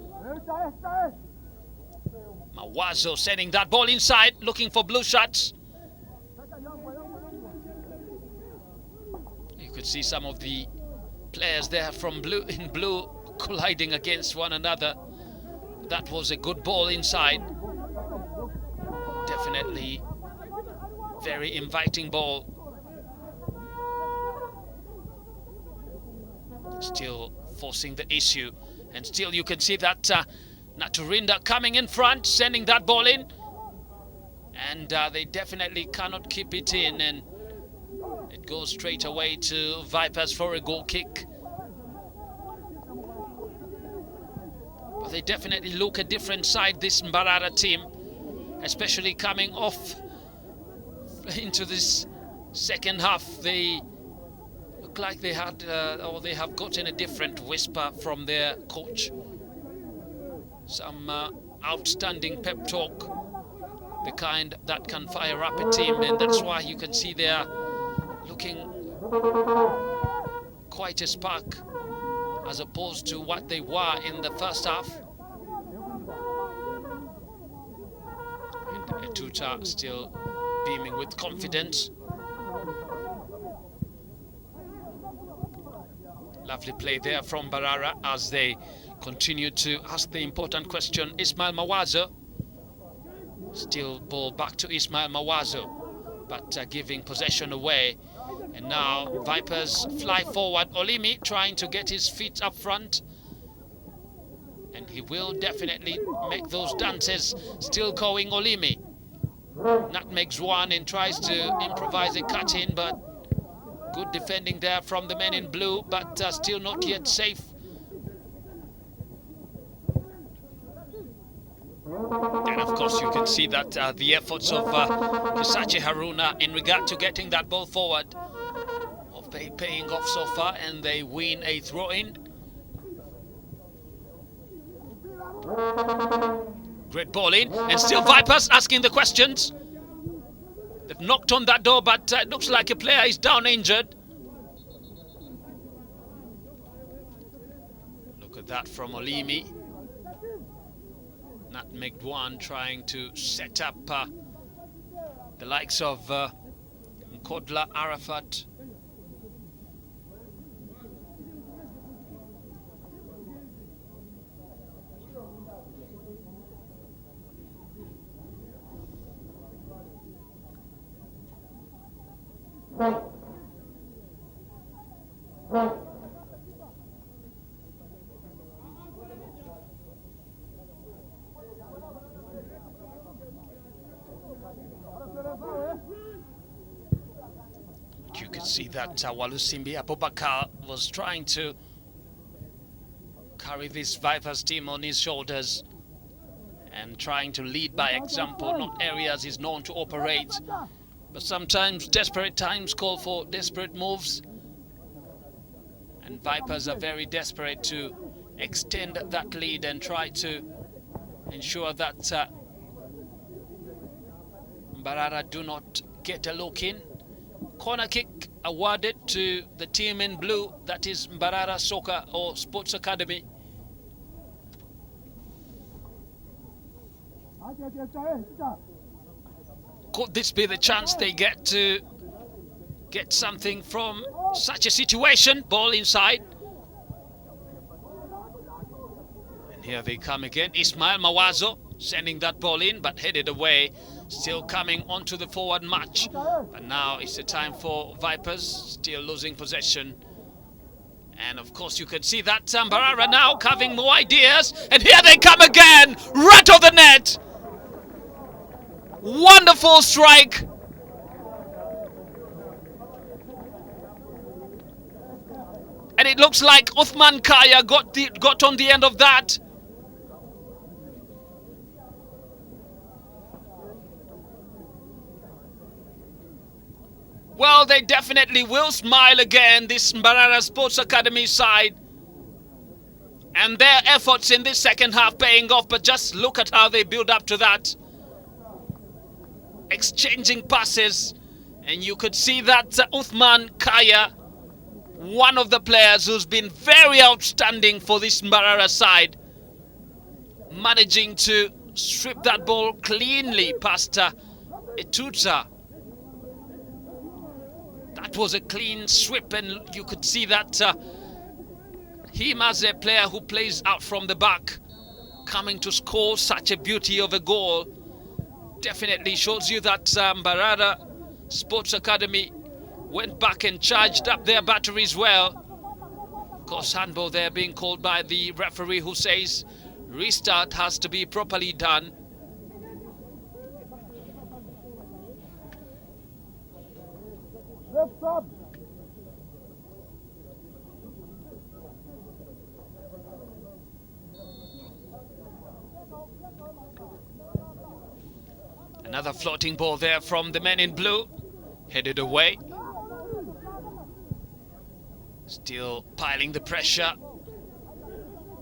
Mawazo sending that ball inside, looking for blue shots. You could see some of the players there from blue colliding against one another. That was a good ball inside. Definitely very inviting ball. Still forcing the issue, and still you can see that Naturinda coming in front, sending that ball in, and they definitely cannot keep it in, and it goes straight away to Vipers for a goal kick. But they definitely look a different side, this Mbarara team, especially coming off into this second half. They look like they had, or they have gotten a different whisper from their coach. Some outstanding pep talk, the kind that can fire up a team, and that's why you can see they are looking quite a spark as opposed to what they were in the first half. And Etuta still beaming with confidence. Lovely play there from Mbarara as they continue to ask the important question. Ismail Mawazo. Still ball back to Ismail Mawazo, but giving possession away. And now Vipers fly forward. Olimi trying to get his feet up front. And he will definitely make those dances. Still going Olimi. Nutmegs one and tries to improvise a cut in, but good defending there from the men in blue, but still not yet safe. And of course you can see that the efforts of Kisachi Haruna in regard to getting that ball forward of paying off so far, and they win a throw-in. Great ball in, and still Vipers asking the questions. They've knocked on that door, but it looks like a player is down injured. Look at that from Olimi. Nutmegged one, trying to set up the likes of Nkodla Arafat. You could see that Walusimbi Abubakar was trying to carry this Vipers team on his shoulders and trying to lead by example, not areas he's known to operate. But sometimes desperate times call for desperate moves. And Vipers are very desperate to extend that lead and try to ensure that Mbarara do not get a look in. Corner kick awarded to the team in blue, that is Mbarara Soccer or Sports Academy. Could this be the chance they get to get something from such a situation? Ball inside. And here they come again. Ismail Mawazo sending that ball in, but headed away. Still coming onto the forward march. But now it's the time for Vipers, still losing possession. And of course you can see that Mbarara now having more ideas. And here they come again, right of the net. Wonderful strike. And it looks like Uthman Kaya got on the end of that. Well, they definitely will smile again, this Mbarara Sports Academy side. And their efforts in this second half paying off, but just look at how they build up to that. Exchanging passes, and you could see that Uthman Kaya, one of the players who's been very outstanding for this Mbarara side, managing to strip that ball cleanly past Etutsa. That was a clean sweep, and you could see that him as a player who plays out from the back, coming to score such a beauty of a goal, definitely shows you that Mbarara Sports Academy went back and charged up their batteries well. Of course, handball there being called by the referee, who says restart has to be properly done. Another floating ball there from the men in blue, headed away. Still piling the pressure,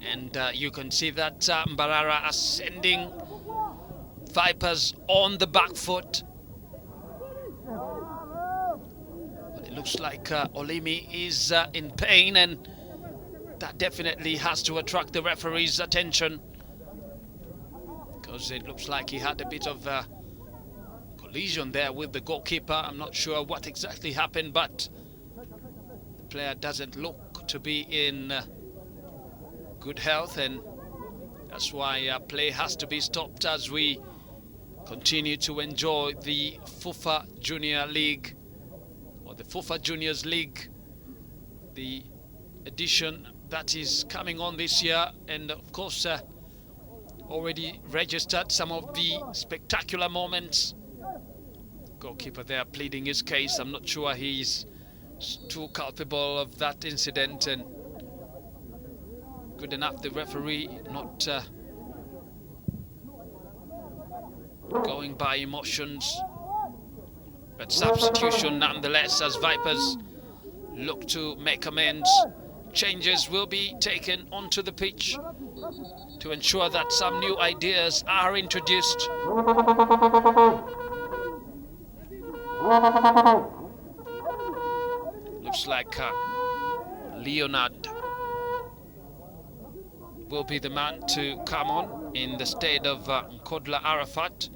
and you can see that Mbarara are sending Vipers on the back foot. But it looks like Olimi is in pain, and that definitely has to attract the referee's attention, because it looks like he had a bit of collision there with the goalkeeper. I'm not sure what exactly happened, but the player doesn't look to be in good health, and that's why play has to be stopped as we continue to enjoy the FUFA Junior League, or the FUFA Juniors League, the edition that is coming on this year, and of course already registered some of the spectacular moments. Goalkeeper there pleading his case. I'm not sure he's too culpable of that incident, and good enough the referee not going by emotions, but substitution nonetheless as Vipers look to make amends. Changes will be taken onto the pitch to ensure that some new ideas are introduced. Looks like Leonard will be the man to come on. in the state of Nkodla Arafat.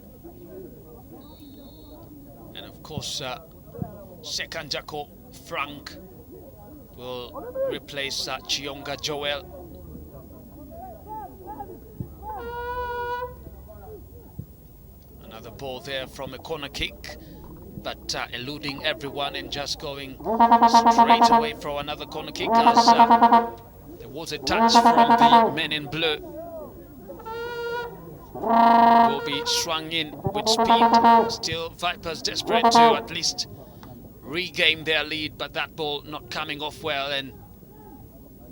And of course, second Jaco Frank will replace Chionga Joel. Another ball there from a corner kick, but eluding everyone and just going straight away for another corner kick, as there was a touch from the men in blue. Will be swung in with speed. Still Vipers desperate to at least regain their lead, but that ball not coming off well, and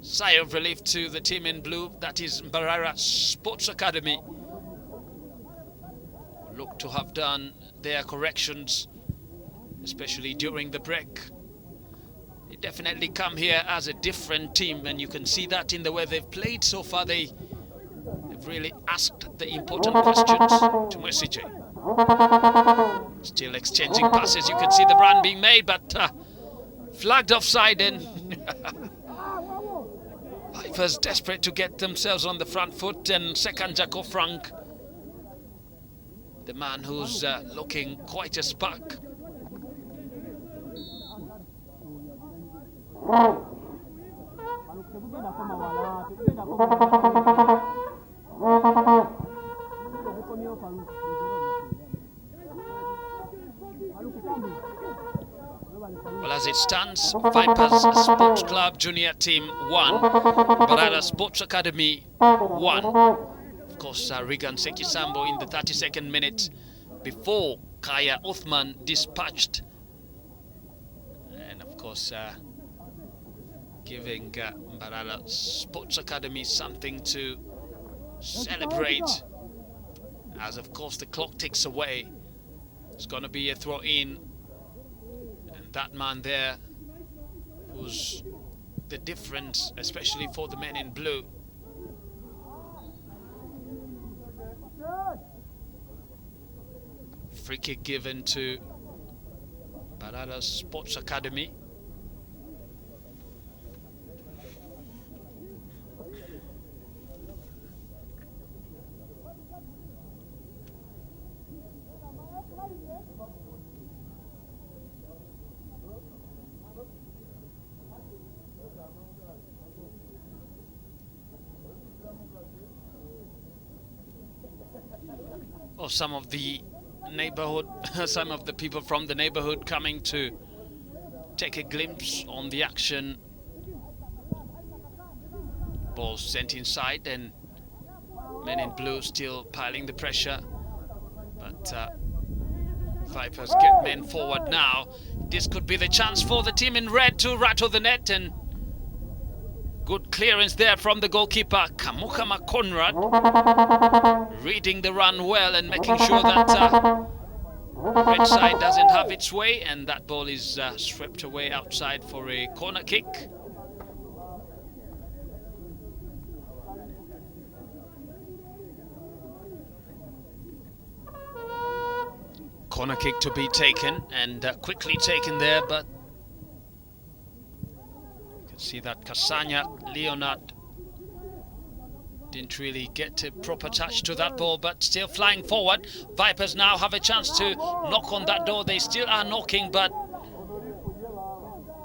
sigh of relief to the team in blue. That is Mbarara Sports Academy. Look to have done their corrections, especially during the break. They definitely come here as a different team, and you can see that in the way they've played so far. They've really asked the important questions to Messi. Still exchanging passes. You can see the run being made, but flagged offside, and Vipers desperate to get themselves on the front foot. And second Jaco Frank, the man who's looking quite a spark. Well, as it stands, Vipers Sports Club Junior Team 1, Mbarara Sports Academy 1. Of course, Regan Sekisambo in the 32nd minute before Kaya Uthman dispatched. And of course, giving Mbarara Sports Academy something to celebrate, as of course the clock ticks away. It's going to be a throw in, and that man there who's the difference, especially for the men in blue. Free kick given to Mbarara Sports Academy. Or some of the neighborhood, some of the people from the neighborhood coming to take a glimpse on the action. Ball sent inside, and men in blue still piling the pressure, but Vipers get men forward now. This could be the chance for the team in red to rattle the net, and good clearance there from the goalkeeper, Kamukama Conrad, reading the run well and making sure that red side doesn't have its way, and that ball is swept away outside for a corner kick. Corner kick to be taken, and quickly taken there, but you can see that Kasanya Leonard didn't really get a proper touch to that ball, but still flying forward. Vipers now have a chance to knock on that door. They still are knocking, but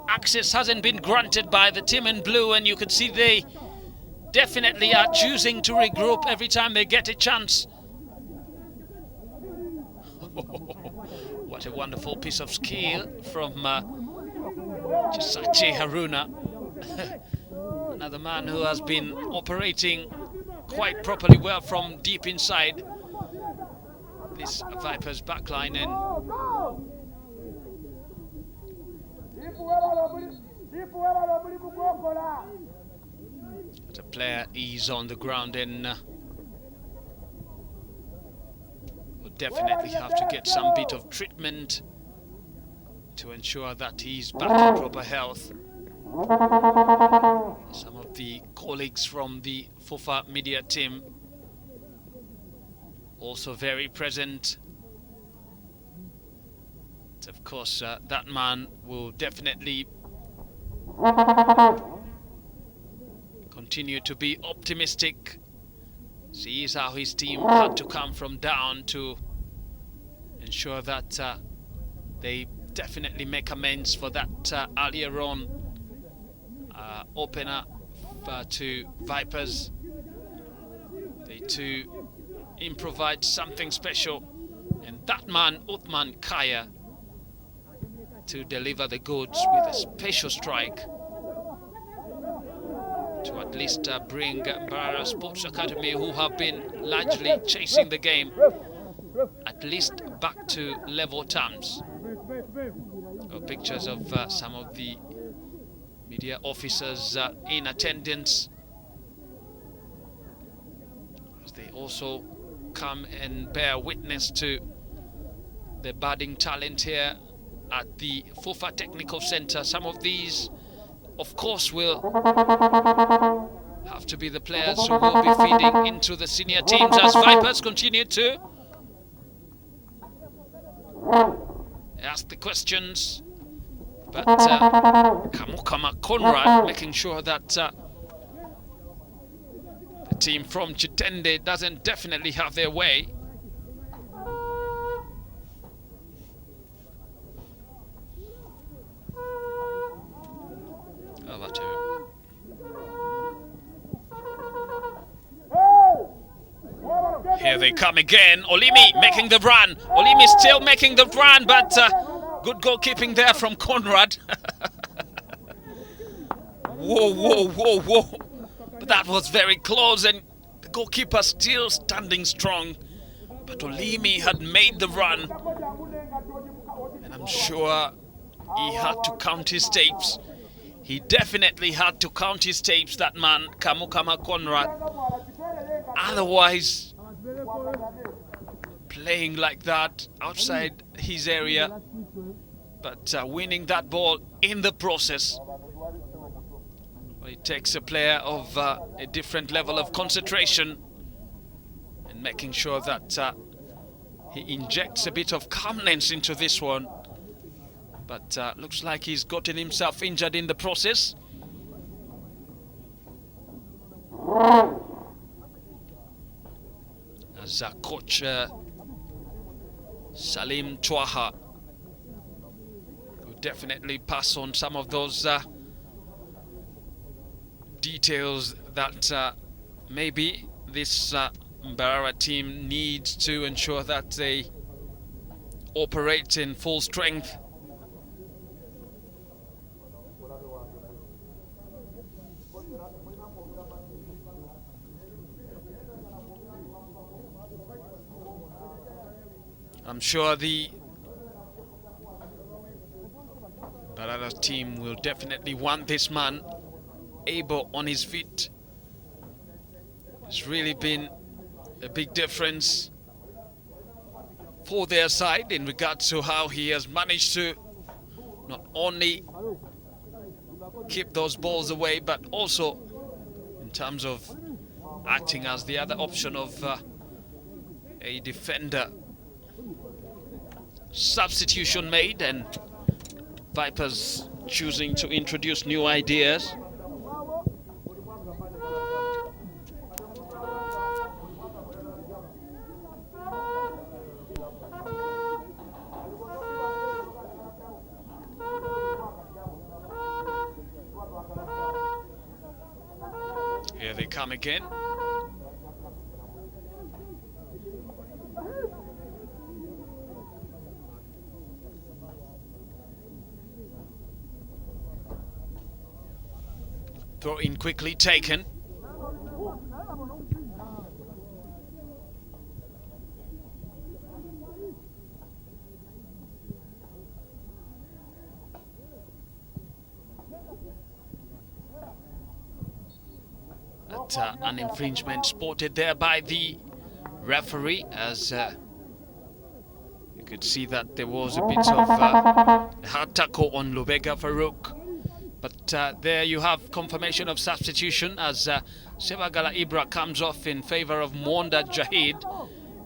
access hasn't been granted by the team in blue, and you can see they definitely are choosing to regroup every time they get a chance. What a wonderful piece of skill from Chisachi Haruna. Another man who has been operating quite properly well from deep inside this Vipers backline, and the player is on the ground, and will definitely have to get some bit of treatment to ensure that he's back in proper health. Some of the colleagues from the FUFA media team also very present. But of course, that man will definitely continue to be optimistic sees how his team had to come from down to ensure that they definitely make amends for that earlier on opener to Vipers. They too improvised something special, and that man Uthman Kaya to deliver the goods with a special strike to at least bring Mbarara Sports Academy, who have been largely chasing the game, at least back to level terms. Pictures of some of the media officers in attendance, as they also come and bear witness to the budding talent here at the FUFA Technical Center. Some of these, of course, will have to be the players who will be feeding into the senior teams as Vipers continue to ask the questions. But Kamukama Conrad making sure that the team from Chitende doesn't definitely have their way. Over to here they come again. Olimi making the run. Olimi still making the run, but good goalkeeping there from Conrad. Whoa. But that was very close, and the goalkeeper still standing strong. But Olimi had made the run, and I'm sure he had to count his tapes. He definitely had to count his tapes, that man, Kamukama Conrad. Otherwise, playing like that outside his area, but winning that ball in the process. Well, it takes a player of a different level of concentration and making sure that he injects a bit of calmness into this one. But looks like he's gotten himself injured in the process. As coach Salim Twaha will definitely pass on some of those details that maybe this Mbarara team needs to ensure that they operate in full strength. I'm sure the Mbarara team will definitely want this man able on his feet. It's really been a big difference for their side in regards to how he has managed to not only keep those balls away, but also in terms of acting as the other option of a defender. Substitution made, and Vipers choosing to introduce new ideas. Here they come again. Throw in quickly taken. But an infringement spotted there by the referee, as you could see that there was a bit of hard tackle on Lubega Farouk. But there you have confirmation of substitution as Sevagala Ibra comes off in favor of Monda Jahid.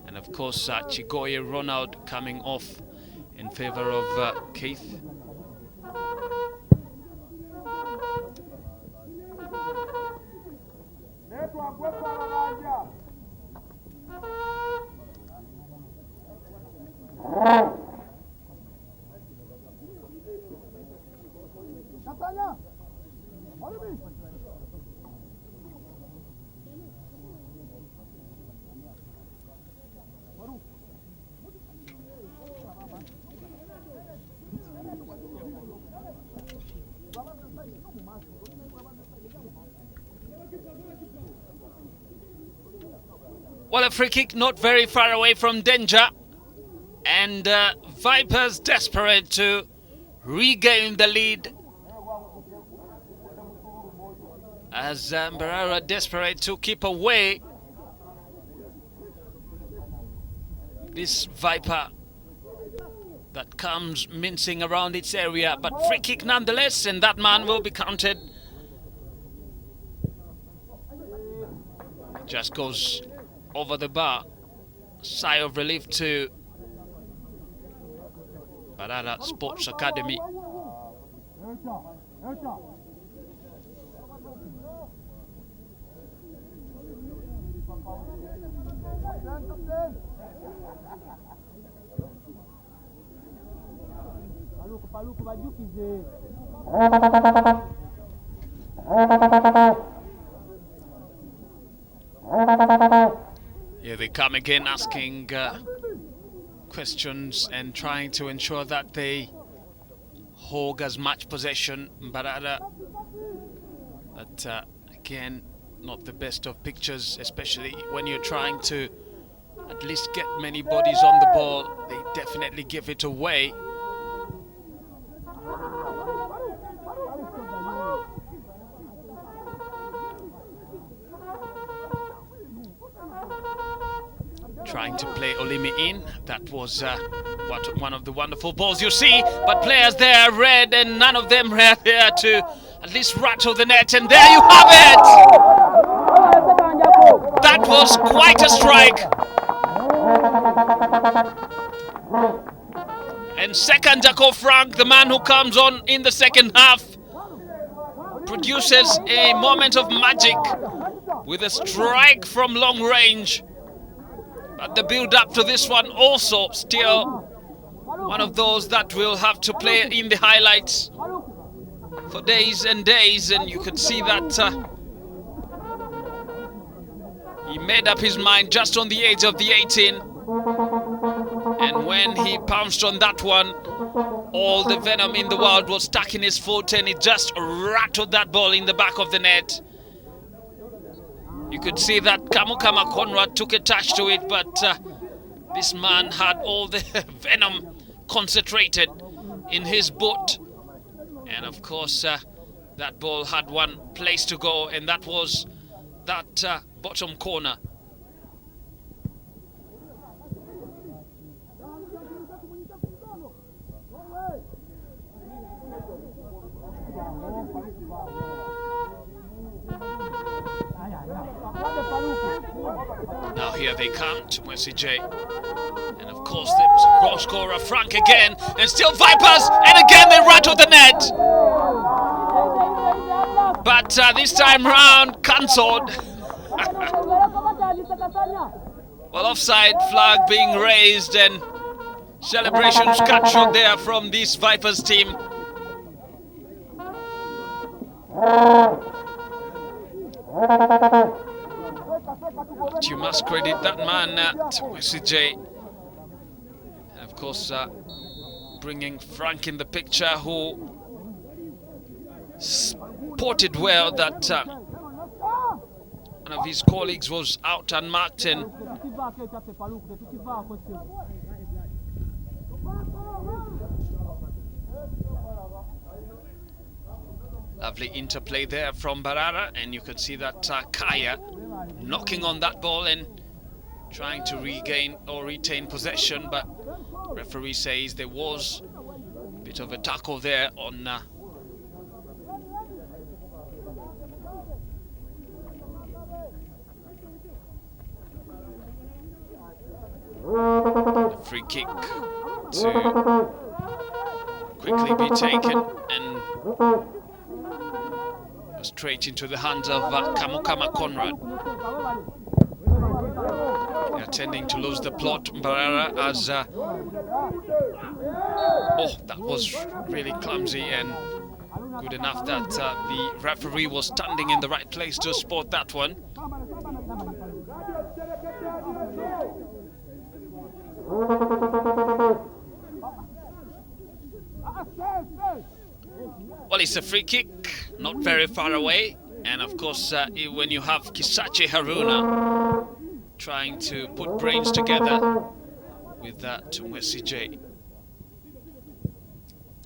And of course, Chigoye Ronald coming off in favor of Keith. Well, a free kick not very far away from danger. And Vipers desperate to regain the lead. As Mbarara desperate to keep away this Viper that comes mincing around its area. But free kick nonetheless, and that man will be counted. Just goes over the bar. Sigh of relief to Mbarara Sports Academy. Here they come again, asking questions and trying to ensure that they hog as much possession. Mbarara, but again, not the best of pictures, especially when you're trying to at least get many bodies on the ball. They definitely give it away. Trying to play Olimi in. That was one of the wonderful balls you see, but players there read and none of them were there to at least rattle the net, and there you have it! That was quite a strike. And second, Jaco Frank, the man who comes on in the second half, produces a moment of magic with a strike from long range. But the build-up to this one also still one of those that will have to play in the highlights for days and days, and you could see that he made up his mind just on the age of the 18, and when he pounced on that one, all the venom in the world was stuck in his foot, and he just rattled that ball in the back of the net. You could see that Kamukama Conrad took a touch to it, but this man had all the venom concentrated in his boot. And of course, that ball had one place to go, and that was that bottom corner. Now here they come to Mercy J. And of course the goal scorer Frank again, and still Vipers, and again they rattle the net. But this time round cancelled. Well, offside flag being raised and celebrations cut short there from this Vipers team. But you must credit that man, CJ. And of course, bringing Frank in the picture, who spotted well that one of his colleagues was out unmarked, and lovely interplay there from Mbarara, and you could see that Kaya knocking on that ball and trying to regain or retain possession, but referee says there was a bit of a tackle there on the free kick to quickly be taken and straight into the hands of Kamukama Conrad. They are tending to lose the plot, Mbarara, as oh, that was really clumsy, and Good enough that the referee was standing in the right place to spot that one. Well, it's a free kick, not very far away. And of course, when you have Kisachi Haruna trying to put brains together with that Tumwesije.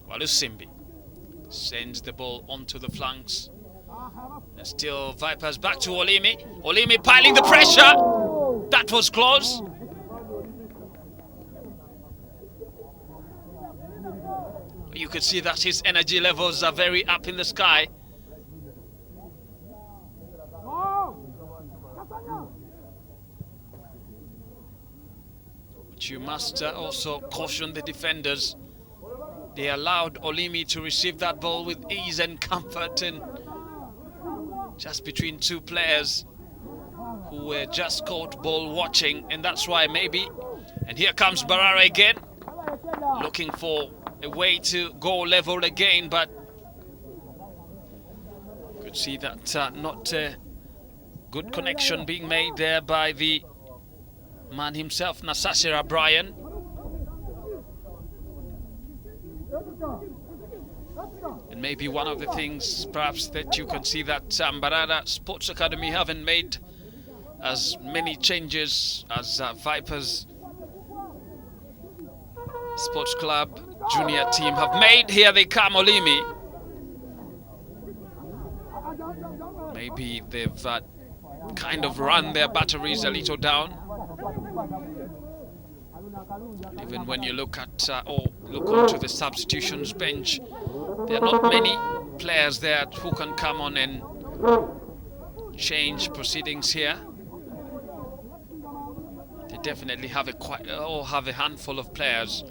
Walusimbi sends the ball onto the flanks. And still Vipers back to Olimi. Olimi piling the pressure. That was close. You could see that his energy levels are very up in the sky. But you must also caution the defenders. They allowed Olimi to receive that ball with ease and comfort, and just between two players who were just caught ball watching, and that's why maybe. And here comes Mbarara again, looking for a way to go level again, but could see that not a good connection being made there by the man himself, Nasasira Brian. And maybe one of the things perhaps that you can see that Mbarara Sports Academy haven't made as many changes as Vipers Sports Club junior team have made. Here they come, Olimi. Maybe they've kind of run their batteries a little down. Even when you look at or look onto the substitutions bench, there are not many players there who can come on and change proceedings here. They definitely have a handful of players.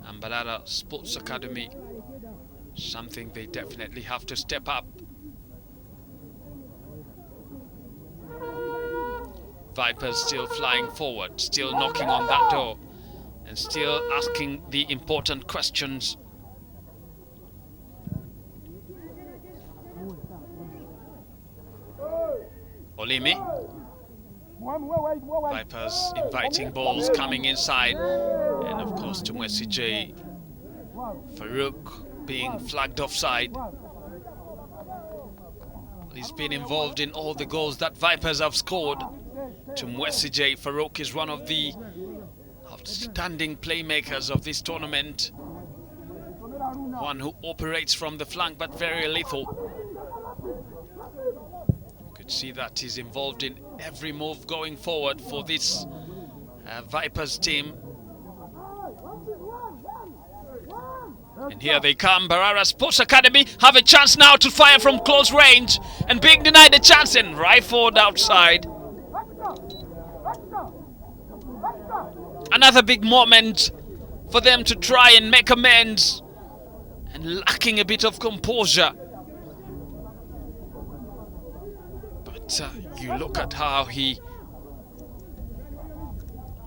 Mbarara Sports Academy, something they definitely have to step up. Vipers still flying forward, still knocking on that door, and still asking the important questions. Olimi. Vipers inviting balls coming inside, and of course Tumwesije Farouk being flagged offside. He's been involved in all the goals that Vipers have scored. Tumwesije Farouk is one of the outstanding playmakers of this tournament. One who operates from the flank but very little. See that he's involved in every move going forward for this Vipers team. And here they come. Mbarara Sports Academy have a chance now to fire from close range, and being denied the chance and rifled outside. Another big moment for them to try and make amends, and lacking a bit of composure. You look at how he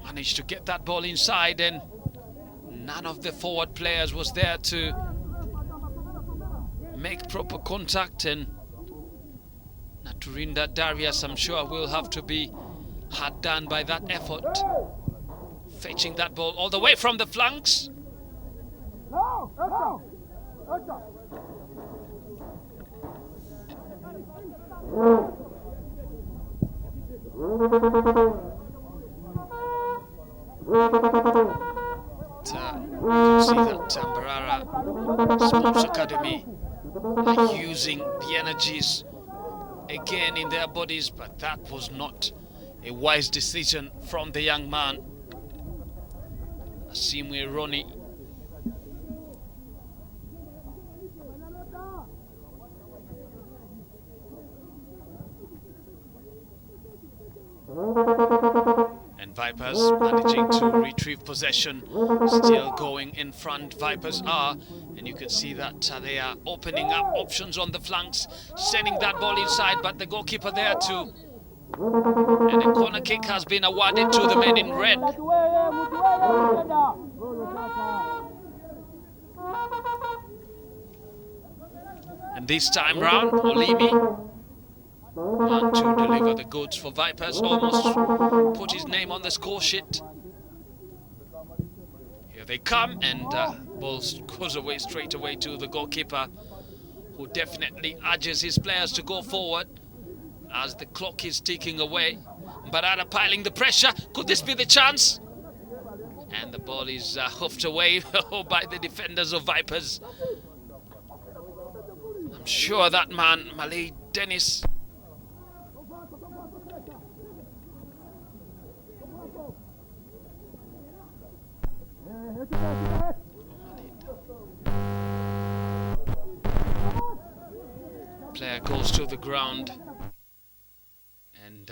managed to get that ball inside, and none of the forward players was there to make proper contact. And Naturinda Darius, I'm sure, will have to be hard done by that effort, fetching that ball all the way from the flanks. You can see that Mbarara Sports Academy are using the energies again in their bodies, but that was not a wise decision from the young man, Asimwe Roni. And Vipers managing to retrieve possession, still going in front. Vipers are, and you can see that they are opening up options on the flanks, sending that ball inside, but the goalkeeper there too. And a corner kick has been awarded to the men in red. And this time round, Olimi, man to deliver the goods for Vipers, almost put his name on the score sheet. Here they come, and ball goes away straight away to the goalkeeper, who definitely urges his players to go forward as the clock is ticking away. Mbarara piling the pressure. Could this be the chance? And the ball is hoofed away by the defenders of Vipers. I'm sure that man, Malay Dennis, player goes to the ground, and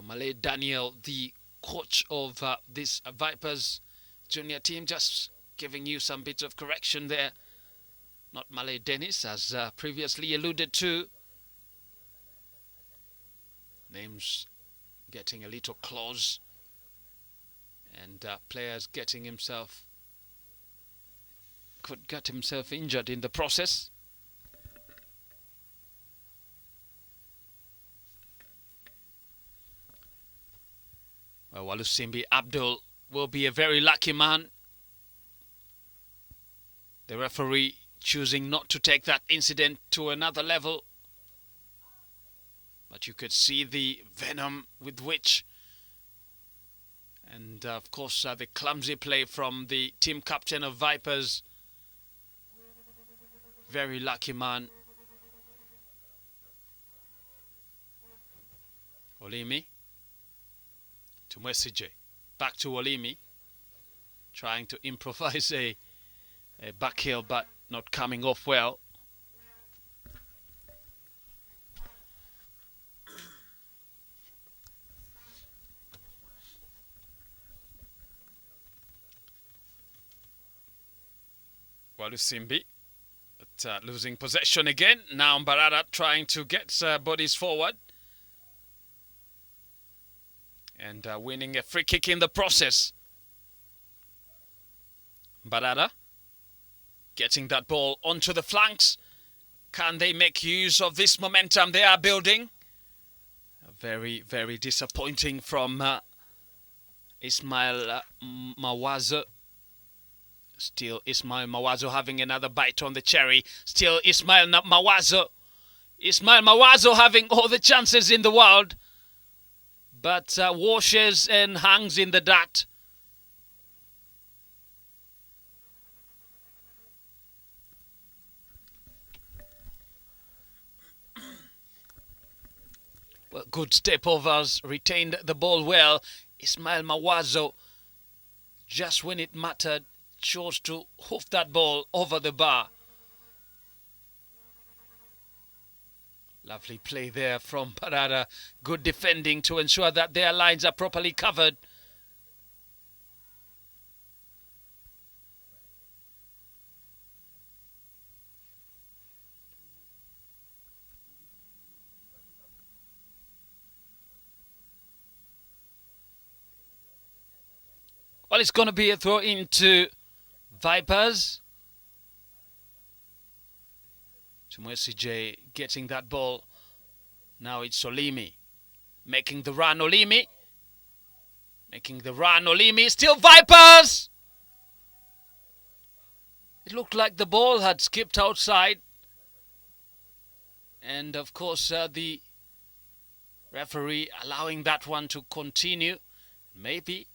Malay Daniel, the coach of this Vipers junior team, just giving you some bits of correction there. Not Malay Dennis, as previously alluded to. Names getting a little close, and players getting himself, could get himself injured in the process. Well, Walusimbi Abdul will be a very lucky man. The referee choosing not to take that incident to another level. But you could see the venom with which, and of course the clumsy play from the team captain of Vipers. Very lucky man. Olimi to Mwesije. Back to Olimi. Trying to improvise a back heel, but not coming off well. Walusimbi losing possession again. Now Mbarara trying to get bodies forward. And winning a free kick in the process. Mbarara getting that ball onto the flanks. Can they make use of this momentum they are building? Very, very disappointing from Ismail Mawazo. Still Ismail Mawazo having another bite on the cherry. Still Ismail Mawazo. Ismail Mawazo having all the chances in the world, but washes and hangs in the dirt. Well, good step overs, retained the ball well. Ismail Mawazo, just when it mattered, chose to hoof that ball over the bar. Lovely play there from Mbarara. Good defending to ensure that their lines are properly covered. Well, it's going to be a throw into Vipers. Tumwesije getting that ball. Now it's Olimi. Making the run, Olimi. Making the run, Olimi. Still Vipers! It looked like the ball had skipped outside. And of course, the referee allowing that one to continue. Maybe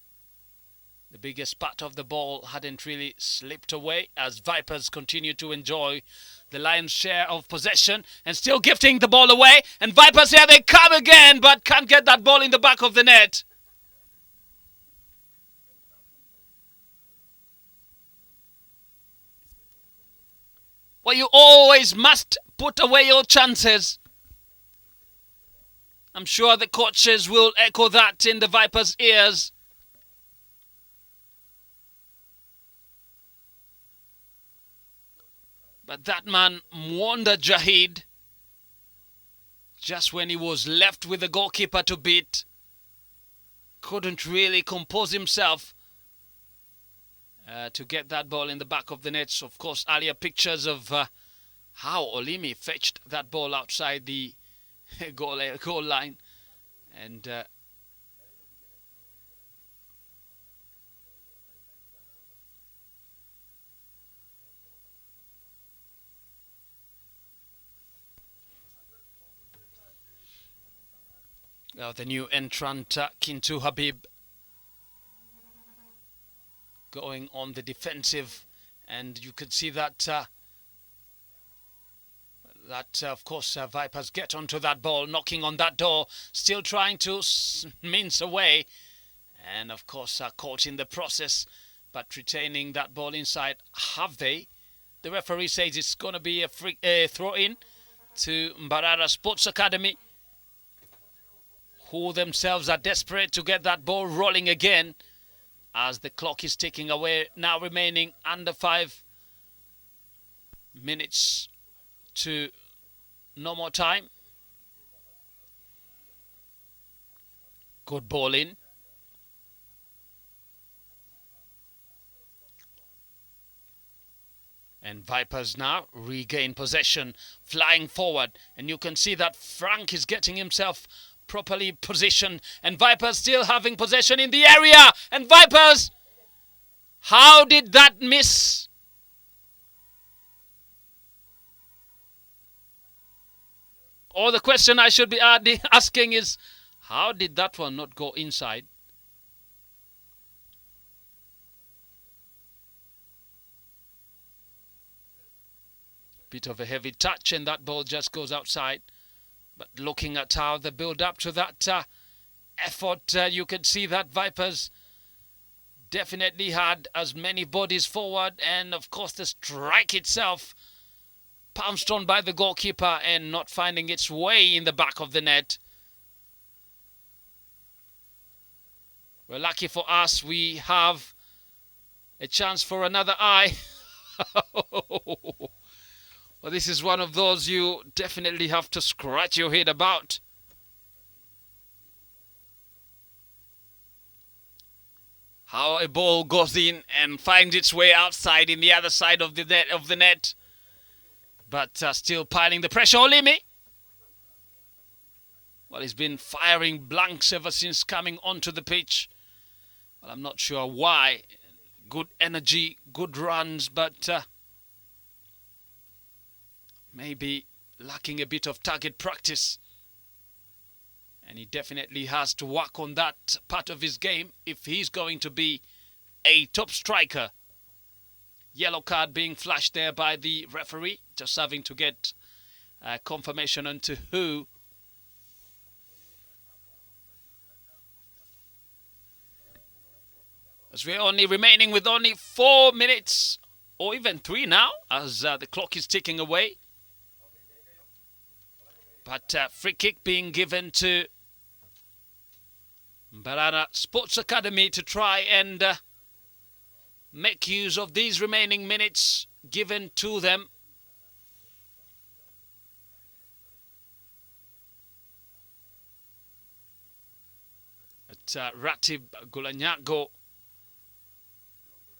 the biggest part of the ball hadn't really slipped away as Vipers continue to enjoy the lion's share of possession and still gifting the ball away. And Vipers, here they come again, but can't get that ball in the back of the net. Well, you always must put away your chances. I'm sure the coaches will echo that in the Vipers' ears. But that man, Mwanda Jahid, just when he was left with the goalkeeper to beat, couldn't really compose himself. to get that ball in the back of the net. So of course, earlier pictures of how Olimi fetched that ball outside the goal line. And the new entrant, Kintu Habib, going on the defensive. And you could see that of course, Vipers get onto that ball, knocking on that door, still trying to mince away. And of course, caught in the process, but retaining that ball inside. Have they? The referee says it's going to be a free throw-in to Mbarara Sports Academy, who themselves are desperate to get that ball rolling again, as the clock is ticking away, now remaining under 5 minutes to no more time. Good ball in. And Vipers now regain possession, flying forward. And you can see that Frank is getting himself properly positioned. And Vipers still having possession in the area. And Vipers, how did that miss? Or the question I should be asking is, how did that one not go inside? Bit of a heavy touch and that ball just goes outside. But looking at how the build up to that effort, you could see that Vipers definitely had as many bodies forward, and of course the strike itself pounced on by the goalkeeper and not finding its way in the back of the net. Well, lucky for us, we have a chance for another eye. Well, this is one of those you definitely have to scratch your head about. How a ball goes in and finds its way outside in the other side of the net. But still piling the pressure. Olimi. Well, he's been firing blanks ever since coming onto the pitch. Well, I'm not sure why. Good energy, good runs, but maybe lacking a bit of target practice. And he definitely has to work on that part of his game if he's going to be a top striker. Yellow card being flashed there by the referee, just having to get confirmation onto who. As we're only remaining with only 4 minutes, or even 3 now, as the clock is ticking away. But free kick being given to Mbarara Sports Academy to try and make use of these remaining minutes given to them. At Ratib Gulanyago,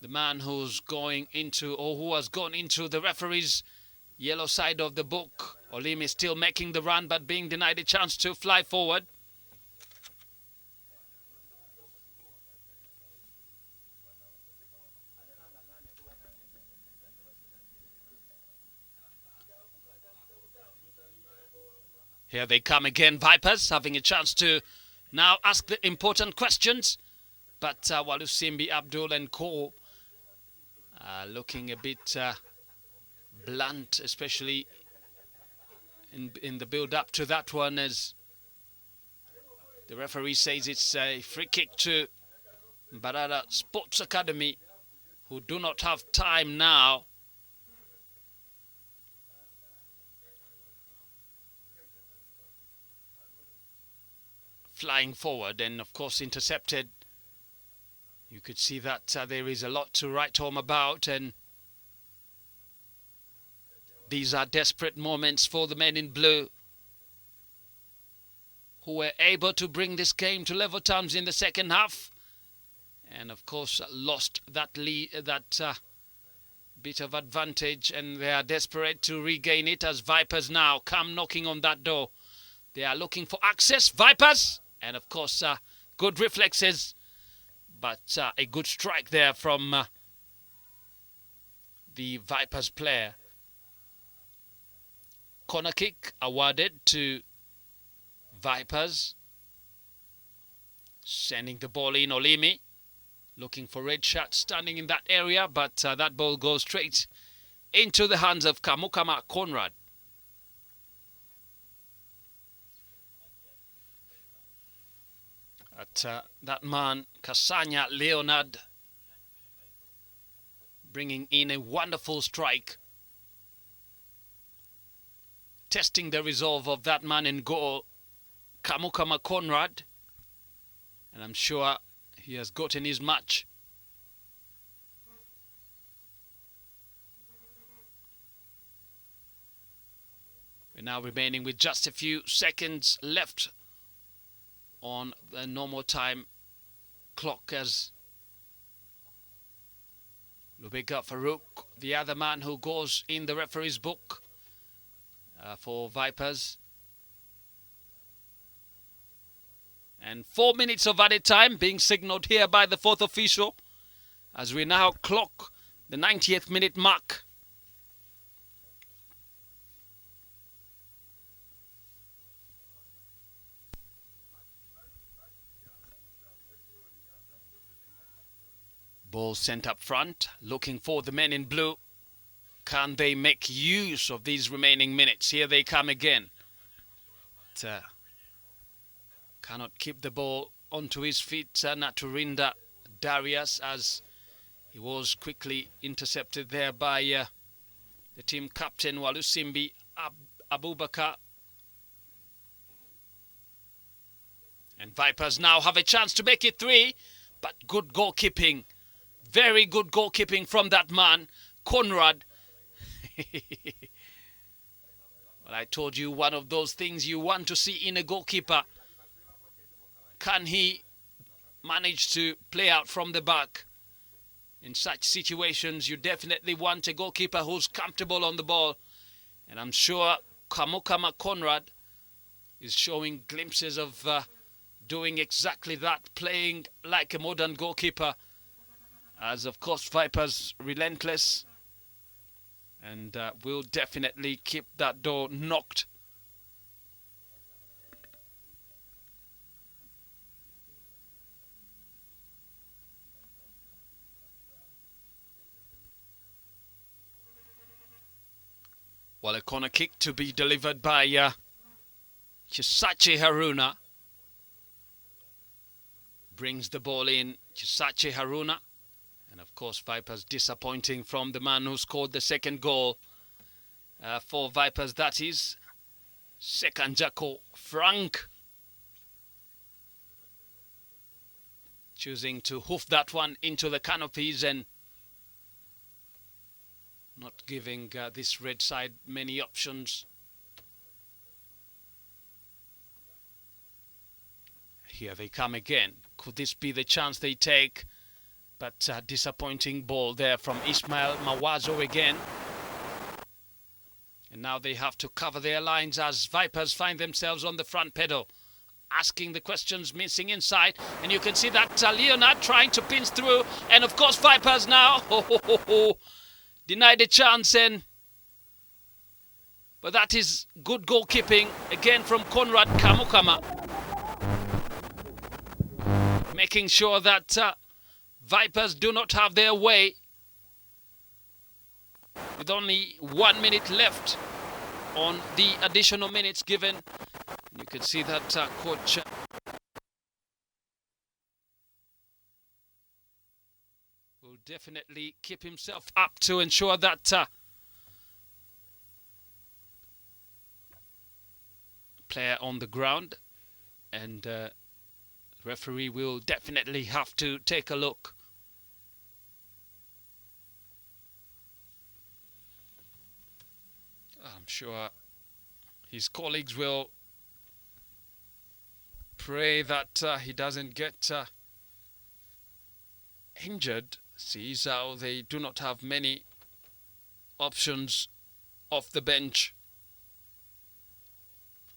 the man who's going into, or who has gone into the referee's yellow side of the book. Olimi still making the run, but being denied a chance to fly forward. Here they come again, Vipers, having a chance to now ask the important questions. But Walusimbi, Abdul and Co looking a bit blunt, especially in the build-up to that one, as the referee says it's a free kick to Mbarara Sports Academy, who do not have time now. Flying forward and, of course, intercepted. You could see that there is a lot to write home about, and these are desperate moments for the men in blue, who were able to bring this game to level terms in the second half and of course lost that lead, that bit of advantage, and they are desperate to regain it as Vipers now come knocking on that door. They are looking for access, Vipers, and of course good reflexes, but a good strike there from the Vipers player. Corner kick awarded to Vipers, sending the ball in. Olimi looking for red shot, standing in that area, but that ball goes straight into the hands of Kamukama Conrad. That man, Kasanya Leonard, bringing in a wonderful strike, testing the resolve of that man in goal, Kamukama Conrad, and I'm sure he has gotten his match. We're now remaining with just a few seconds left on the normal time clock as Lubega Farouk, the other man who goes in the referee's book for Vipers. And 4 minutes of added time being signalled here by the fourth official as we now clock the 90th minute mark. Ball sent up front, looking for the men in blue. Can they make use of these remaining minutes? Here they come again. Cannot keep the ball onto his feet, Naturinda Darius, as he was quickly intercepted there by the team captain Walusimbi Abubakar. And Vipers now have a chance to make it 3, but good goalkeeping. Very good goalkeeping from that man, Conrad. Well, I told you, one of those things you want to see in a goalkeeper. Can he manage to play out from the back? In such situations, you definitely want a goalkeeper who's comfortable on the ball. And I'm sure Kamukama Conrad is showing glimpses of doing exactly that, playing like a modern goalkeeper. As of course Vipers relentless and will definitely keep that door knocked. Well, a corner kick to be delivered by Chisachi Haruna. Brings the ball in, Chisachi Haruna. And of course, Vipers disappointing from the man who scored the second goal for Vipers. That is Sekanjako Frank. Choosing to hoof that one into the canopies and not giving this red side many options. Here they come again. Could this be the chance they take? But disappointing ball there from Ismail Mawazo again. And now they have to cover their lines as Vipers find themselves on the front pedal. Asking the questions, missing inside. And you can see that Leonard trying to pinch through. And of course Vipers now denied a chance. But that is good goalkeeping again from Conrad Kamukama. Making sure that Vipers do not have their way with only 1 minute left on the additional minutes given. You can see that coach will definitely keep himself up to ensure that player on the ground, and referee will definitely have to take a look. I'm sure his colleagues will pray that he doesn't get injured. Sees how they do not have many options off the bench.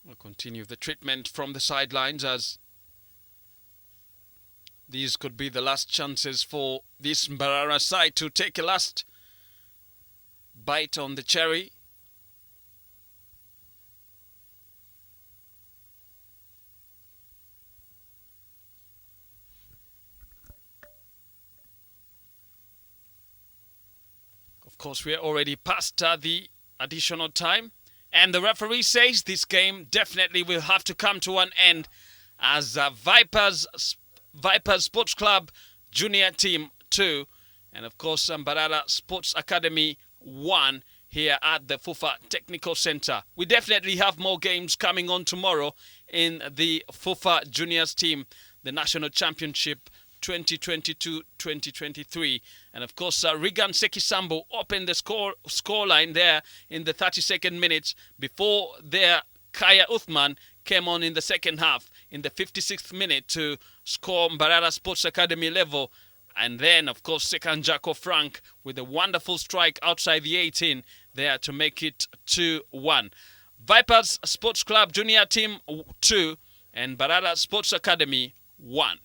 We'll continue the treatment from the sidelines, as these could be the last chances for this Mbarara side to take a last bite on the cherry. Of course, we are already past the additional time, and the referee says this game definitely will have to come to an end, as Vipers Sports Club Junior Team 2 and of course Mbarara Sports Academy 1 here at the FUFA Technical Center. We definitely have more games coming on tomorrow in the FUFA Juniors team, the National Championship 2022-2023. And of course, Regan Sekisambo opened the score line there in the 32nd minute before their Kaya Uthman came on in the second half in the 56th minute to score Mbarara Sports Academy level. And then, of course, second Jaco Frank with a wonderful strike outside the 18 there to make it 2-1. Vipers Sports Club Junior Team 2 and Mbarara Sports Academy 1.